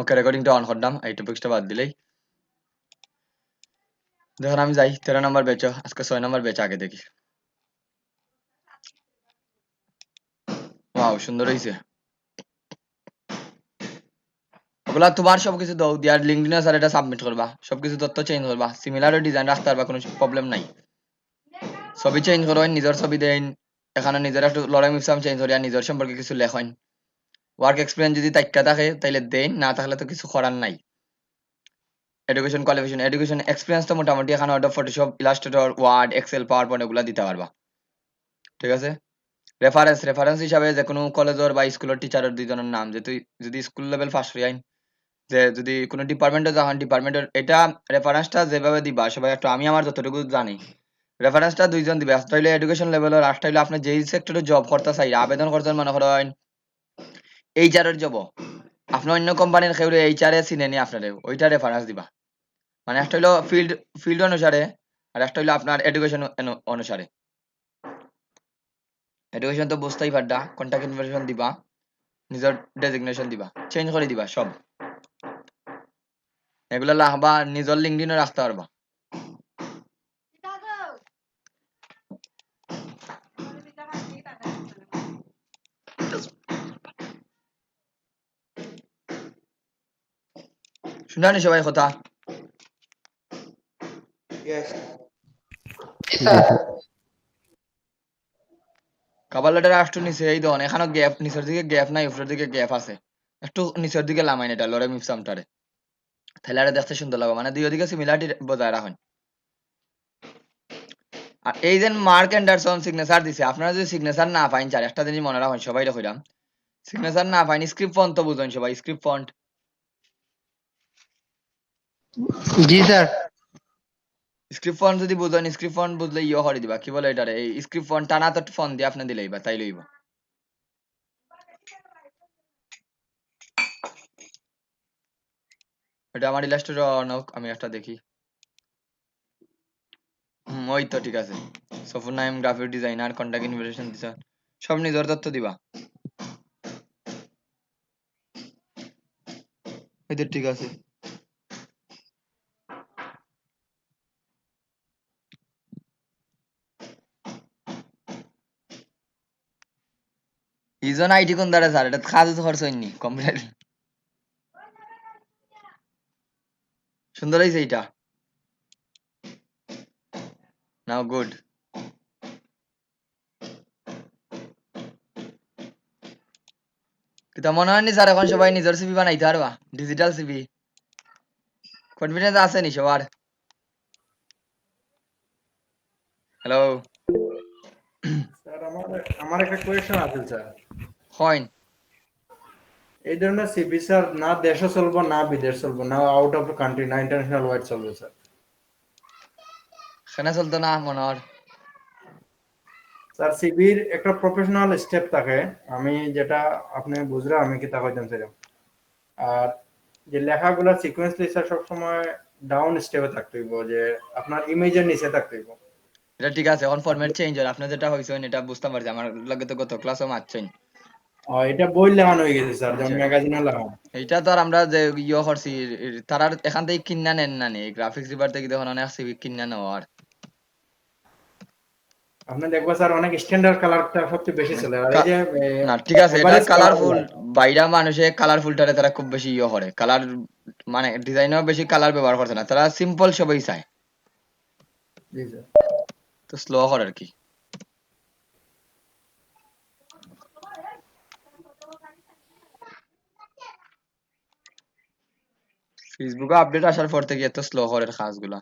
ওকে, রেকর্ডিংটা on করলাম, এই টপিক্সটা বাদ দিলেই। দেখুন আমি যাই 13 নম্বর ব্যাচ, আজকে 6 নম্বর ব্যাচ আগে দেখি। ওয়াও, সুন্দর হয়েছে। ওগুলা তোমার সবকিছু দাও, দিয়ার লিঙ্কডিনে স্যার এটা সাবমিট করবা, সবকিছু তথ্য চেঞ্জ করবা, সিমিলার ডিজাইন রাখতে পারবা, কোনো প্রবলেম নাই। ছবি চেঞ্জ করো, নিজের ছবি দেন, এখানে নিজের একটু লড়াই মিপসাম চেঞ্জ করিয়া নিজের সম্পর্কে কিছু লেখেন। ওয়ার্ক এক্সপিরিয়েন্স যদি তাইক্কা থাকে তাইলে দেন, না থাকলে তো কিছু করার নাই। এডুকেশন কোয়ালিফিকেশন, এডুকেশন এক্সপিরিয়েন্স তো মোটামুটি এখানে auto Photoshop, Illustrator, Word, Excel, power point এগুলা দিতে পারবা, ঠিক আছে। রেফারেন্স, রেফারেন্স হিসাবে যে কোনো কলেজের বা স্কুলের টিচারের দুইজনের নাম, যে তুই যদি স্কুল লেভেল ফার্স্ট হই আইন, যে যদি কোনো ডিপার্টমেন্টে যখন ডিপার্টমেন্টের এটা রেফারেন্সটা যেভাবে দিবা সবাই একটু, আমি আমার যতটুকু জানি রেফারেন্সটা দুইজন দিবে, একটা হইলে এডুকেশন লেভেলের, একটা হইলে আপনি যেই সেক্টরে জব করতে চাই আবেদন করছেন, মনে করেন এইচআর এর জব, আপনি অন্য কোম্পানির কেউ এইচআর এ চিনে নি আপনারে, ওইটা রেফারেন্স দিবা। মানে একটা হইলো ফিল্ড ফিল্ড অনুসারে, আর একটা হইলো আপনার এডুকেশন অনুসারে। এডুকেশন তো বুঝতেই পারডা, কন্টাক্ট ইনফরমেশন দিবা, নিজের ডেজিগনেশন দিবা, চেঞ্জ করে দিবা সব, এগুলো লাহবা নিজের লিঙ্কডিনে রাখতে পারবা। শুনানি সবাই কথা? Yes. কাভার লেটার একটু নিচে এই দন, এখানে গ্যাপ, নিচের দিকে গ্যাপ নাই, উপরের দিকে গ্যাপ আছে, একটু নিচের দিকে লামাইন এটা লরে মিপসামটারে, তাহলে আরে দেখতে সুন্দর লাগবে, মানে দুই দিকে সিমিলারিটি বজায় রাখেন। আর এই যে মার্ক অ্যান্ডারসন সিগনেচার দিছে, আপনারা যদি সিগনেচার না পাইন, চার একটা জিনিস মনে রাখেন, সবাই রাখলাম, সিগনেচার না পাইন স্ক্রিপ্ট ফন্ট তো বুঝেন সবাই, স্ক্রিপ্ট ফন্ট। জি স্যার। স্ক্রিপ্ট ফন্ট যদি বুঝেন, স্ক্রিপ্ট ফন্ট বুঝলে ইয়ে করে দিবা, কি বলে এটারে, এই স্ক্রিপ্ট ফন্ট টানা তো ফন্ট দিয়ে আপনি দিলেই বা তাই লইব। এটা আমার ইলাস্ট্রেটর অনক, আমি একটা দেখি। ওই তো ঠিক আছে, সফর Naim, graphic designer, contact invitation দিছা, সব নিজের তথ্য দিবা, এই তো ঠিক আছে। ইজন আইটি কোন দ্বারা স্যার, এটা কাজে তো খরচ হয়নি কম্পিউটার। সুন্দর হয়েছে এইটা, নাও গুড। কিন্তু মনে হয়নি স্যার এখন সবাই নিজের সিভি বানাইতে পারবা, ডিজিটাল সিভি, কনফিডেন্স আছে নি সবার? হ্যালো স্যার আমার একটা কোয়েশ্চেন আছে স্যার। হইন, এই ধরনের সিভি স্যার না দেশে চলবো না বিদেশ চলবো, না আউট অফ দ্য কান্ট্রি, না ইন্টারন্যাশনাল ওয়াইড চলবে স্যার? সেনা চলতো না মনে হয়? স্যার সিভির একটা প্রফেশনাল স্টেপ থাকে, আমি যেটা আপনি বুঝলে আমি কি তা কইতাম স্যার। আর যে লেখাগুলো সিকোয়েন্সলি স্যার সবসময় ডাউন স্টেপে থাকতে হইব, যে আপনার ইমেজের নিচে থাকতে হইব। এটা ঠিক আছে, এখন ফরম্যাট চেঞ্জ হয়, আপনি যেটা হইছেন এটা বুঝতে পারছি, আমার লাগে তো গত ক্লাসও মারছেন। এটা বই লেখানো হয়ে গেছে স্যার, যেমন ম্যাগাজিনে লেখানো। এইটা তো আর আমরা যে ইয়ে করছি, তারা এখান থেকে কিনা নেন না নি, গ্রাফিক্স ডিপার্ট থেকে দেখুন অনেক সিভি কিনা নেওয়ার। আপনি দেখবেন স্যার অনেক স্ট্যান্ডার্ড কালারটা সবচেয়ে বেশি চলে, আর এই যে না ঠিক আছে, এটা এভারেজ কালারফুল, বাইরা মানুষে কালারফুলটারে তারা খুব বেশি ইয়ে করে, কালার মানে ডিজাইনও বেশি কালার ব্যবহার করছে না, তারা সিম্পল সবই চায়, জি স্যার। তো স্লো করে আর কি। ফেসবুকে আপডেট আসার পর থেকে এত স্লো করে কাজগুলা।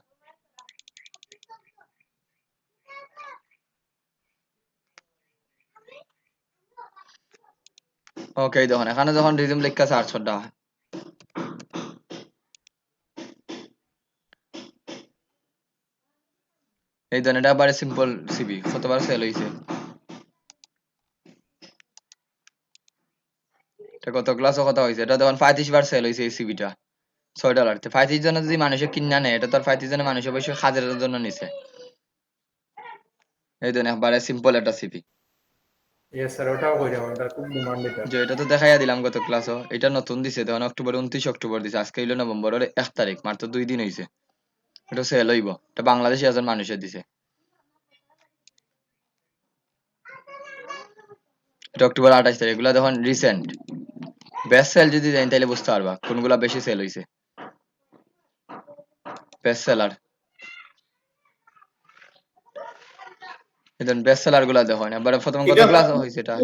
ওকে দেখুন, এখানে যখন রিজুম লেখা সার্চ করতে হয়, এই ধরনের এটা আবার সিম্পল সিবি কতবার সেল হয়েছে, এটা কত ক্লাসও কথা হয়েছে, এটা তখন 35 বার সেল হয়েছে এই সিবিটা, $6। 35 জনের যদি মানুষে কিনা নেয়, এটা তো আর 35 জনের মানুষ অবশ্যই কাজের জন্য নিছে। এই ধরনের একবারে সিম্পল একটা সিবি। ইয়েস স্যার, ওটাও কইরাম, ওটা খুব ডিমান্ড এটা। যে এটা তো দেখাইয়া দিলাম গত ক্লাসও, এটা নতুন দিছে তখন অক্টোবর 29 অক্টোবর দিছে, আজকে হইলো নভেম্বরের 1 তারিখ, মাত্র 2 দিন হইছে। এটা সেল হইব, এটা বাংলাদেশি একজন মানুষের দিছে। এটা অক্টোবর 28 তারিখ, এগুলা দেখুন রিসেন্ট। বেস্ট সেল যদি দেন তাহলে বুঝতে পারবা কোনগুলা বেশি সেল হইছে। বেস্ট সেলার, এই বেস্ট সেলার গুলা দেখুন। এবারে প্রথম কত এটা ক্লাস হইছে এটা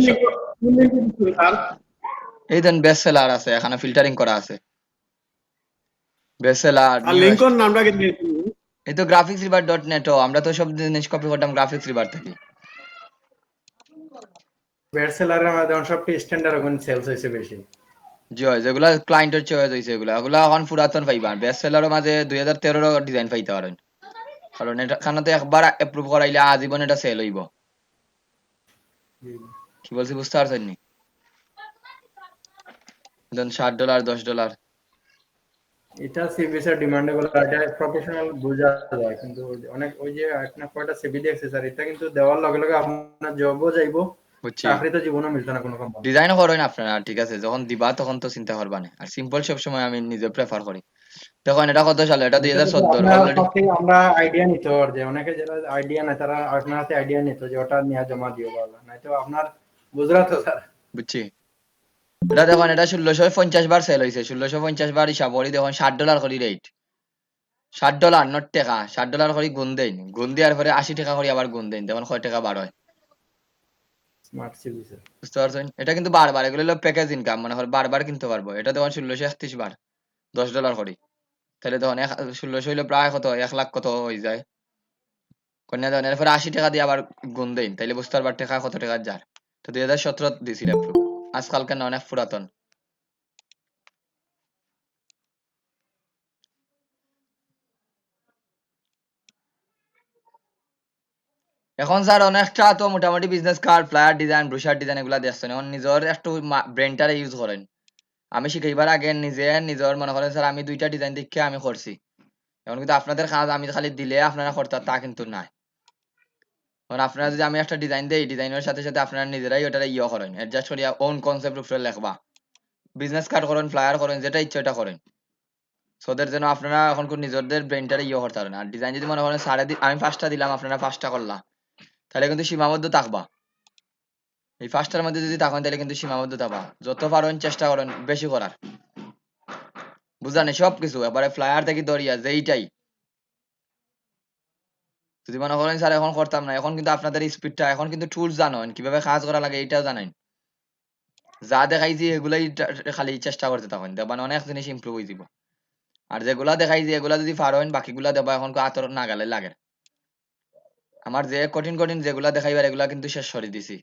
এই দেন বেস্ট সেলার আছে, এখানে ফিল্টারিং করা আছে। বেস্ট সেলার আর নিউ, লিঙ্কন নামটা কি দিয়ে দিবো? এই তো গ্রাফিক্স রিভার ডট নেট, আমরা তো সব জিনিস কপি করতাম গ্রাফিক্স রিভার থেকে। বেড সেলারের মধ্যে এখন সবটি স্ট্যান্ডার্ড এখন সেলস হয়েছে বেশি। জি হয়, যেগুলা ক্লায়েন্টের চয়েস হইছে এগুলা, এগুলা এখন পুরাতন পাইবা। বেস্ট সেলারের মাঝে 2013 ডিজাইন পাইতে পারেন, কারণ এটা খানাতে একবার অ্যাপ্রুভ করাইলে আজীবন এটা সেল হইব। কি বলছি বুঝতে পারছেন নি? দেন $60, $10। এটা সিবিএস ডিমান্ডেবল, এটা প্রফেশনাল বোঝা যায়, কিন্তু অনেক ওই যে আপনার কয়টা সিবি দেখছে স্যার, এটা কিন্তু দেওয়ার লগে লগে আপনার জবও যাইবো, বুঝছি, চাকরি তো জীবনও মিলতো না কোনো কোম্পানি। ডিজাইনও করেন আপনারা, ঠিক আছে, যখন দিবা তখন তো চিন্তা করবা না। আর সিম্পল সবসময় আমি নিজে প্রেফার করি। দেখুন এটা কত সালে, এটা এটা তো 2014 আপনার অলরেডি। কাছ থেকে আমরা আইডিয়া নিতে পার, যে অনেকে যারা আইডিয়া নেই তারা আপনার হাতে আইডিয়া নিত যে ওটা নিয়ে জমা দিও বাবা, নাই তো আপনার বুঝরা তো স্যার। বুঝছি, এটা দেখুন এটা 1650 বার সেল হয়েছে, 1650 বার হিসাব করি দেখুন $60 করে রেট। $60 নট টাকা, $60 করে গুণ দেন, গুণ দেওয়ার পরে $80 করে আবার গুণ দেন, দেখুন কয় টাকা বার হয়। Smart CB sir. বুঝতে পারছেন? এটা কিন্তু বারবার, এগুলো হলো প্যাকেজ ইনকাম, মনে হয় বারবার কিনতে পারবো। এটা দেখুন 1631 বার, $10 করে। তাহলে তখন 1600 হইলে প্রায় কত, 1 লাখ কত হয়ে যায়। কন্যা দেওয়ান এরপরে $80 দিয়ে আবার গুণ দেন, তাইলে বুঝতে পারবার টাকা কত টাকার যার। তো 2017 দিছিল অ্যাপ্রুভ, আজকাল কেন অনেক পুরাতন। এখন স্যার অনেকটা তো মোটামুটি business card, flyer design, ব্রোশার design এগুলা দেখছেন, এখন নিজের একটু ব্রেনটারে ইউজ করেন। আমি শিখাইবার আগে নিজে নিজের মনে করেন স্যার আমি 2টা ডিজাইন দেখে আমি করছি, এখন কিন্তু আপনাদের কাজ আমি খালি দিলে আপনারা করতে তা কিন্তু নাই। কারণ আপনারা যদি আমি একটা ডিজাইন দেই, ডিজাইনের সাথে সাথে আপনারা নিজেরাই ওটা ইয়ে করেন, অ্যাডজাস্ট করিয়া ওন কনসেপ্ট উপরে লেখবা। বিজনেস কার্ড করেন, ফ্লায়ার করেন, যেটা ইচ্ছা এটা করেন। সোদের যেন আপনারা এখন কোন নিজেদের ব্রেনটারে ইয়ে করতে পারেন। আর ডিজাইন যদি মনে করেন আমি 5টা দিলাম আপনারা 5টা করলা, তাহলে কিন্তু সীমাবদ্ধ থাকবা। এই 5টার মধ্যে যদি থাকেন তাহলে কিন্তু সীমাবদ্ধ থাকবা। যত পারেন চেষ্টা করেন বেশি করার, বুঝানি সবকিছু এবারে ফ্লায়ার থেকে দরিয়া যেইটাই। যদি মনে করেন স্যার এখন করতাম না, এখন কিন্তু আপনাদের স্পিডটা, এখন কিন্তু টুলস জানেন কিভাবে কাজ করা লাগে, এইটাও জানেন। যা দেখাইছি এগুলাই খালি চেষ্টা করতে থাকেন, দেখবেন অনেক জিনিস ইমপ্রুভ হয়ে যাব। আর যেগুলা দেখাইছি এগুলা যদি পারেন বাকিগুলা দেবা এখন আতর নাগালে লাগে। আমার যে কঠিন কঠিন যেগুলা দেখাইবার এগুলা কিন্তু শেষ করে দিছি।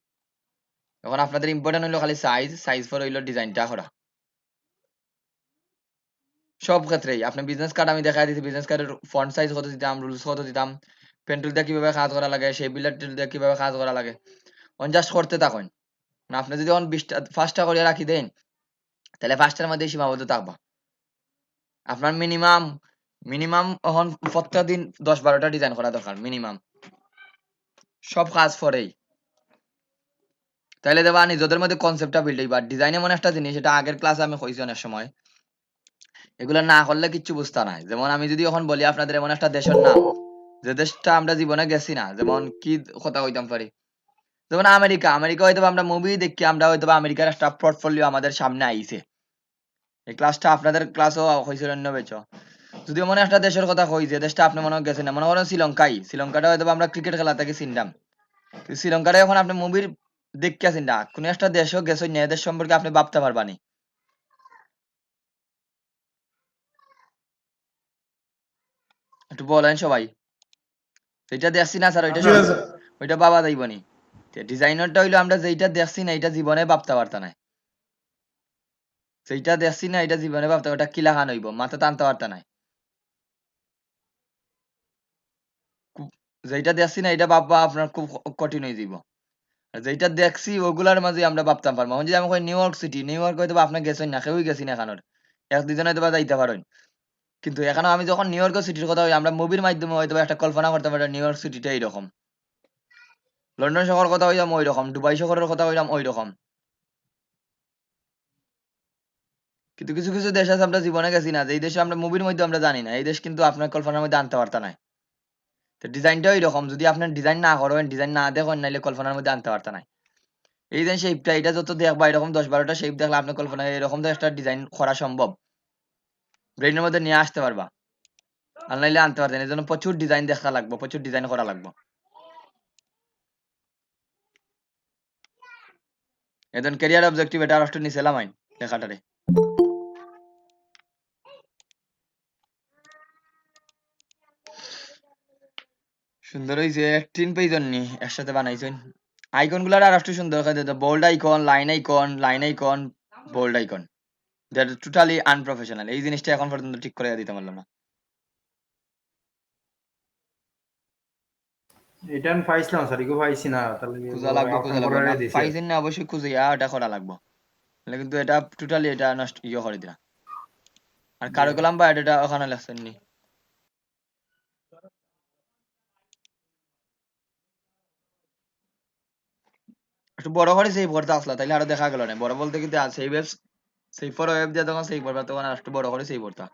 এখন আপনাদের ইম্পর্টেন্ট হইলো খালি সাইজ, সাইজ ফর হইলো ডিজাইনটা করা। সব ক্ষেত্রেই আপনি বিজনেস কার্ড আমি দেখাই দিছি, বিজনেস কার্ডের ফন্ট সাইজ কত দিতাম, রুলস কত দিতাম, পেন টুল দিয়ে কিভাবে কাজ করা লাগে, সেই বিলেট টুল দিয়ে কিভাবে কাজ করা লাগে, জাস্ট করতে থাকেন। না আপনি যদি এখন 20টা 5টা করে রাখি দেন, তাহলে 5টার মধ্যে সীমাবদ্ধ থাকবা। আপনার মিনিমাম মিনিমাম এখন প্রত্যেক দিন 10-12টা ডিজাইন করা দরকার মিনিমাম, সব কাজ পরেই। তাইলে দেবা নিজেদের মধ্যে কনসেপ্টটা বিল্ড হইবা। ডিজাইন এমন একটা জিনিস, এটা আগের ক্লাসে আমি কইছি অনেক সময়, এগুলা না করলে কিচ্ছু বুঝতা নাই। যেমন আমি যদি এখন বলি আপনাদের এমন একটা দেশের নাম, যে দেশটা আমরা জীবনে গেছি না, যেমন কি কথা কইতাম পারি, যেমন আমেরিকা। আমেরিকা হয়তো আমরা মুভি দেখি, আমরা হয়তো আমেরিকার একটা পোর্টফোলিও আমাদের সামনে আইছে। এই ক্লাসটা আপনাদের ক্লাসও হয়েছিল অন্য বেচ। যদি মনে একটা দেশের কথা কই, যে দেশটা আপনি মনে হয় গেছেন না, মনে করেন শ্রীলঙ্কাই, শ্রীলঙ্কাটা হয়তো আমরা ক্রিকেট খেলা থেকে চিনতাম। শ্রীলঙ্কাটা এখন আপনি মুভির দেখে চিন্তা, কোন একটা দেশও গেছেন না, এদের সম্পর্কে আপনি ভাবতে পারবানি। একটু বলেন সবাই, যেটা দেখছি না স্যার ওইটা জি শুধু স্যার। ওইটা বাবা যাইবনি। ডিজাইনারটা হইলো আমরা যেইটা দেখছি না এটা জীবনে ভাবতে পারতা না, যেইটা দেখছি না এটা জীবনে ভাবতে, ওটা কিলা খান হইব, মাথা টানতে পারতা না। যেইটা দেখছি না এটা ভাববা আপনার খুব কঠিন হয়ে যাব। আর যেইটা দেখছি ওগুলার মাঝে আমরা ভাবতাম পারবো। যদি আমি কই new York city, new York হয়তো আপনি গেছেন না, কেউই গেছি না এখানোর, এক দুজন হয়তো বা যাইতে পারেন। কিন্তু এখানে আমি যখন নিউ ইয়র্ক সিটির কথা আমরা মুভির মাধ্যমে হয়তো একটা কল্পনা করতে পারি নিউ ইয়র্ক সিটিটা এইরকম। লন্ডন শহর কথা কইলাম ওই রকম, দুবাই শহরের কথা কইলাম ওই রকম। কিন্তু কিছু কিছু দেশ আছে আমরা জীবনে গেছি না, যে এই দেশে আমরা মুভির মধ্যে আমরা জানি না, এই দেশ কিন্তু আপনার কল্পনার মধ্যে আনতে পারতা না। তো ডিজাইনটাও এরকম, যদি আপনার ডিজাইন না করেন, ডিজাইন না দেখেন, নাইলে কল্পনার মধ্যে আনতে পারতা না। এই যে শেপটা, এটা যত দেখবা এরকম 10-12টা শেপ দেখলে আপনার কল্পনায় এরকম তো একটা ডিজাইন করা সম্ভব, ব্রেনের মধ্যে নিয়ে আসতে পারবা। আর নাইলে আনতে পারতেন, এই জন্য প্রচুর ডিজাইন দেখা লাগবে, প্রচুর ডিজাইন করা লাগবে। এজন ক্যারিয়ার অবজেক্টিভ এটা আর একটু নিছিলাম আইন লেখাটারে। সুন্দর হয়েছে, 3 পেজ নি একসাথে বানাইছেন। আইকন গুলার আর একটু সুন্দর করে দিতে, bold icon, line icon, line icon, bold icon, that totally unprofessional. এই জিনিসটা এখন পর্যন্ত ঠিক করে দিতে পারলাম না। এটা আমি পাইছিলাম স্যার, এগুলো পাইছি না, তাহলে খুঁজা লাগবো, খুঁজা লাগবো না, টেম্পোরারি দিছে। পাইছেন না অবশ্যই খুঁজিয়া এটা করা লাগবো, নাহলে কিন্তু এটা টোটালি এটা নষ্ট করে দিলা। আর কারিকুলাম বা এটা ওখানে লেখছেন নি? একটু বড় করে সেভ করতে আসলা, তাইলে আরো দেখা গেল না। বড় বলতে কিন্তু save web, save for web দিয়ে তখন সেভ করবা, তখন আর একটু বড় করে সেভ করতা।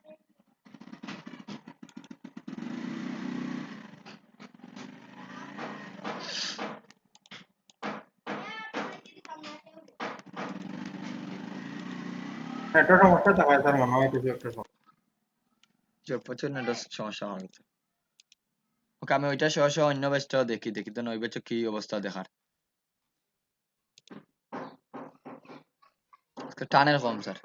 একটা সমস্যা দেখায় স্যার, মনে হয় কিছু একটা সমস্যা। প্রচুর নেটওয়ার্ক সমস্যা হয়ে গেছে। ওকে, আমি ওইটা সহ সহ অন্য ব্যাচটাও দেখি, দেখি তো ওই ব্যাচে কি অবস্থা দেখার। আজকে টানের কম স্যার।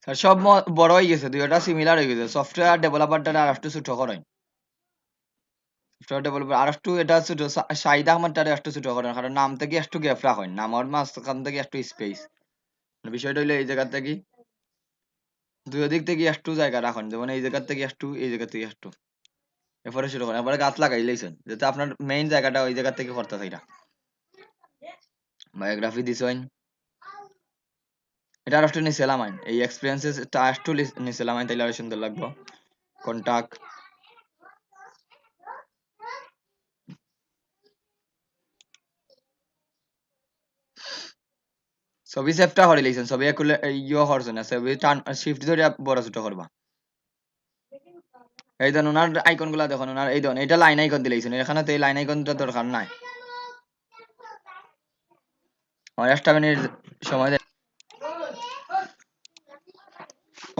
স্যার সব বড় হয়ে গেছে, দুইটা সিমিলার হয়ে গেছে। সফটওয়্যার ডেভেলপারটা আর একটু ছোট করেন, সফটওয়্যার ডেভেলপার আর একটু এটা ছোট, শাহিদ আহমদটারে একটু ছোট করেন, কারণ নাম থেকে একটু গ্যাপ রাখেন, নামের মাঝখান থেকে একটু স্পেস। বিষয়টা হইলো এই জায়গা থেকে দুই দিক থেকে একটু জায়গা রাখেন, যেমন এই জায়গা থেকে একটু, এই জায়গা থেকে একটু, এরপরে শুরু করেন। এরপরে গাছ লাগাই লাইছেন, যাতে আপনার মেইন জায়গাটা ওই জায়গা থেকে করতে চাইরা। বায়োগ্রাফি দিছেন, এটা আর একটু নিছিলাম আইন, এই এক্সপিরিয়েন্সেস টা একটু নিছিলাম আইন, তাইলে আরো সুন্দর লাগবে। কন্টাক্ট, ছবি সেভটা করে লাইছেন, ছবি একুলে ইয়ে করছেন না, ছবি টান শিফট ধরে বড় ছোট করবা। এই ধরুন ওনার আইকন গুলা দেখুন, ওনার এই ধরুন এটা লাইন আইকন দিলাইছেন, এখানে তো এই লাইন আইকনটা দরকার নাই। আমার একটা মিনিট সময় দেন।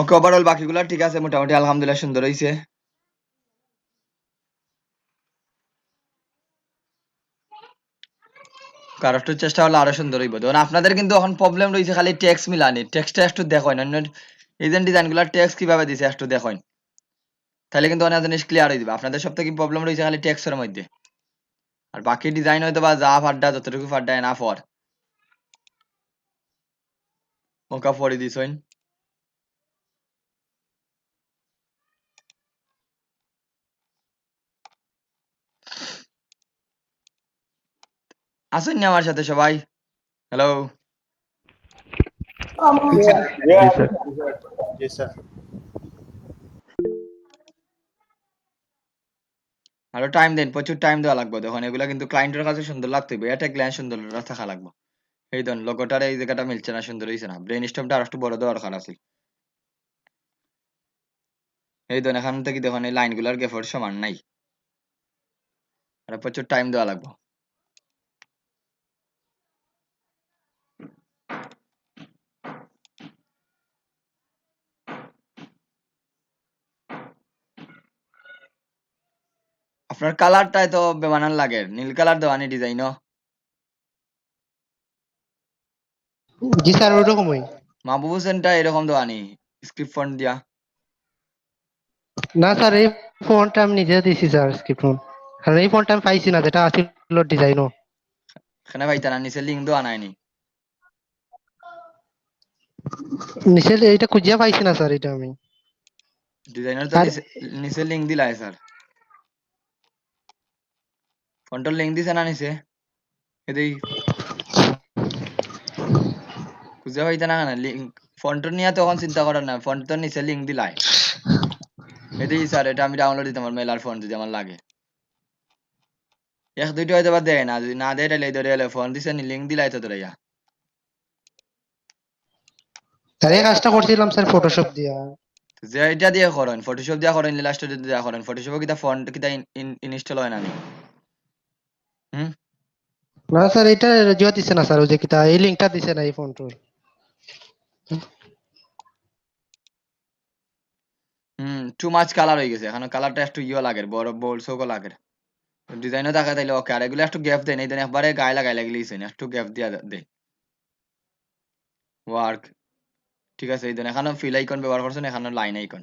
ওকে, ওভারঅল বাকিগুলা ঠিক আছে মোটামুটি, আলহামদুলিল্লাহ সুন্দর হইছে। কার একটু চেষ্টা হলে আরো সুন্দর হইব। ধরুন আপনাদের কিন্তু এখন প্রবলেম রয়েছে খালি টেক্সট মিলানি, টেক্সটটা একটু দেখেন, অন্য এজেন্ট ডিজাইন গুলা টেক্সট কিভাবে দিছে একটু দেখেন, তাহলে কিন্তু অনেক জিনিস ক্লিয়ার হয়ে যাবে। আপনাদের সব থেকে প্রবলেম রয়েছে খালি টেক্সটের মধ্যে, আর বাকি ডিজাইন হয়তো বা যা ফাড্ডা যতটুকু ফাড্ডা না ফর ওকা পরে দিছেন। আসুন না আমার সাথে সবাই, হ্যালো। জি স্যার। জি স্যার। আরো টাইম দেন, প্রচুর টাইম দেওয়া লাগবে। দেখুন এগুলা কিন্তু ক্লায়েন্টের কাছে সুন্দর লাগতে হবে, এটা ক্লায়েন্ট সুন্দর থাকা লাগবে। এই ধরুন লোগোটার এই জায়গাটা মিলছে না, সুন্দর হয়েছে না, ব্রেন স্টমটা আর একটু বড় দেওয়ার দরকার আছে। এই ধরুন এখান থেকে দেখুন এই লাইনগুলোর গ্যাপের সমান নাই, আর প্রচুর টাইম দেওয়া লাগবে। আপনার কালারটাই তো বেমানান লাগে, নীল কালার দেওয়ানি ডিজাইনও। জি স্যার, ওইরকমই। মাহবুব হোসেনটা এরকম দেওয়ানি স্ক্রিপ্ট ফন্ট দিয়া। না স্যার, এই ফোনটা আমি নিজে দিছি স্যার, স্ক্রিপ্ট ফোন। কারণ এই ফোনটা আমি পাইছি না, যেটা আছিল ডিজাইনও। এখানে পাইতা না, নিচে লিঙ্ক দেওয়া নাইনি। নিচে এইটা খুঁজিয়া পাইছি না স্যার, এটা আমি। ডিজাইনার তো আর নিচে নিচে লিঙ্ক দিলাই স্যার, ফন্টের লিঙ্ক দিছে না নিচে, এদি খুঁজে পাইতে না কেন লিঙ্ক? ফন্টের নিয়ে তখন চিন্তা করার না, ফন্ট তো নিচে লিঙ্ক দিলাই। এদি স্যার এটা আমি ডাউনলোড দিতে আমার মেল আর ফোন যদি আমার লাগে। এক দুইটা হয়তো বা দেয় না, যদি না দেয় তাহলে এই ধরে এলে ফোন দিছে নি লিঙ্ক দিলাই তো ধরে ইয়া। স্যার এই কাজটা করছিলাম স্যার ফটোশপ দিয়া। যে এটা দিয়ে করেন, ফটোশপ দিয়া করেন, ইলাস্ট্রেটর দিয়া করেন, ফটোশপে কিতা ফন্ট কিতা ইনস্টল হয় না নি? হুম না স্যার এটা জিও দিছে না স্যার, ওই যে কিতা এই লিংকটা দিছে না এই ফোনটোর। টু মাচ কালার হয়ে গেছে, এখন কালারটা একটু ইয়ে লাগে, বড় বোল্ড সোকো লাগে। ডিজাইনও দেখা তাইলে ওকে, আর এগুলো একটু গ্যাপ দেয়, এই দেন একবারে গায়ে লাগাই লাগিয়েছেন, একটু গ্যাপ দিয়া দেয়। ওয়ার্ক ঠিক আছে, এই দেন এখানে ফিল আইকন ব্যবহার করছেন, এখানে line icon.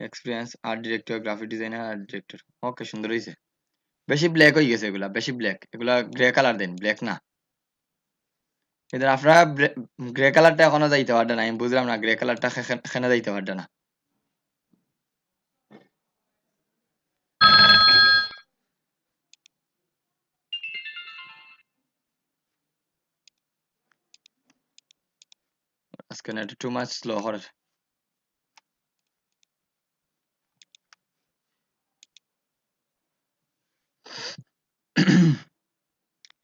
Experience art director, graphic designer, art director. Okay সুন্দর হয়েছে। বেশি ব্ল্যাক হয়ে গেছে এগুলা, বেশি ব্ল্যাক, এগুলা গ্রে কালার দেন, ব্ল্যাক না। এদের আপনারা গ্রে কালারটা এখনো যাইতে পারবে না, আমি বুঝলাম না গ্রে কালারটা এখানে যাইতে পারবে না। আজকে না টু মাচ স্লো হর।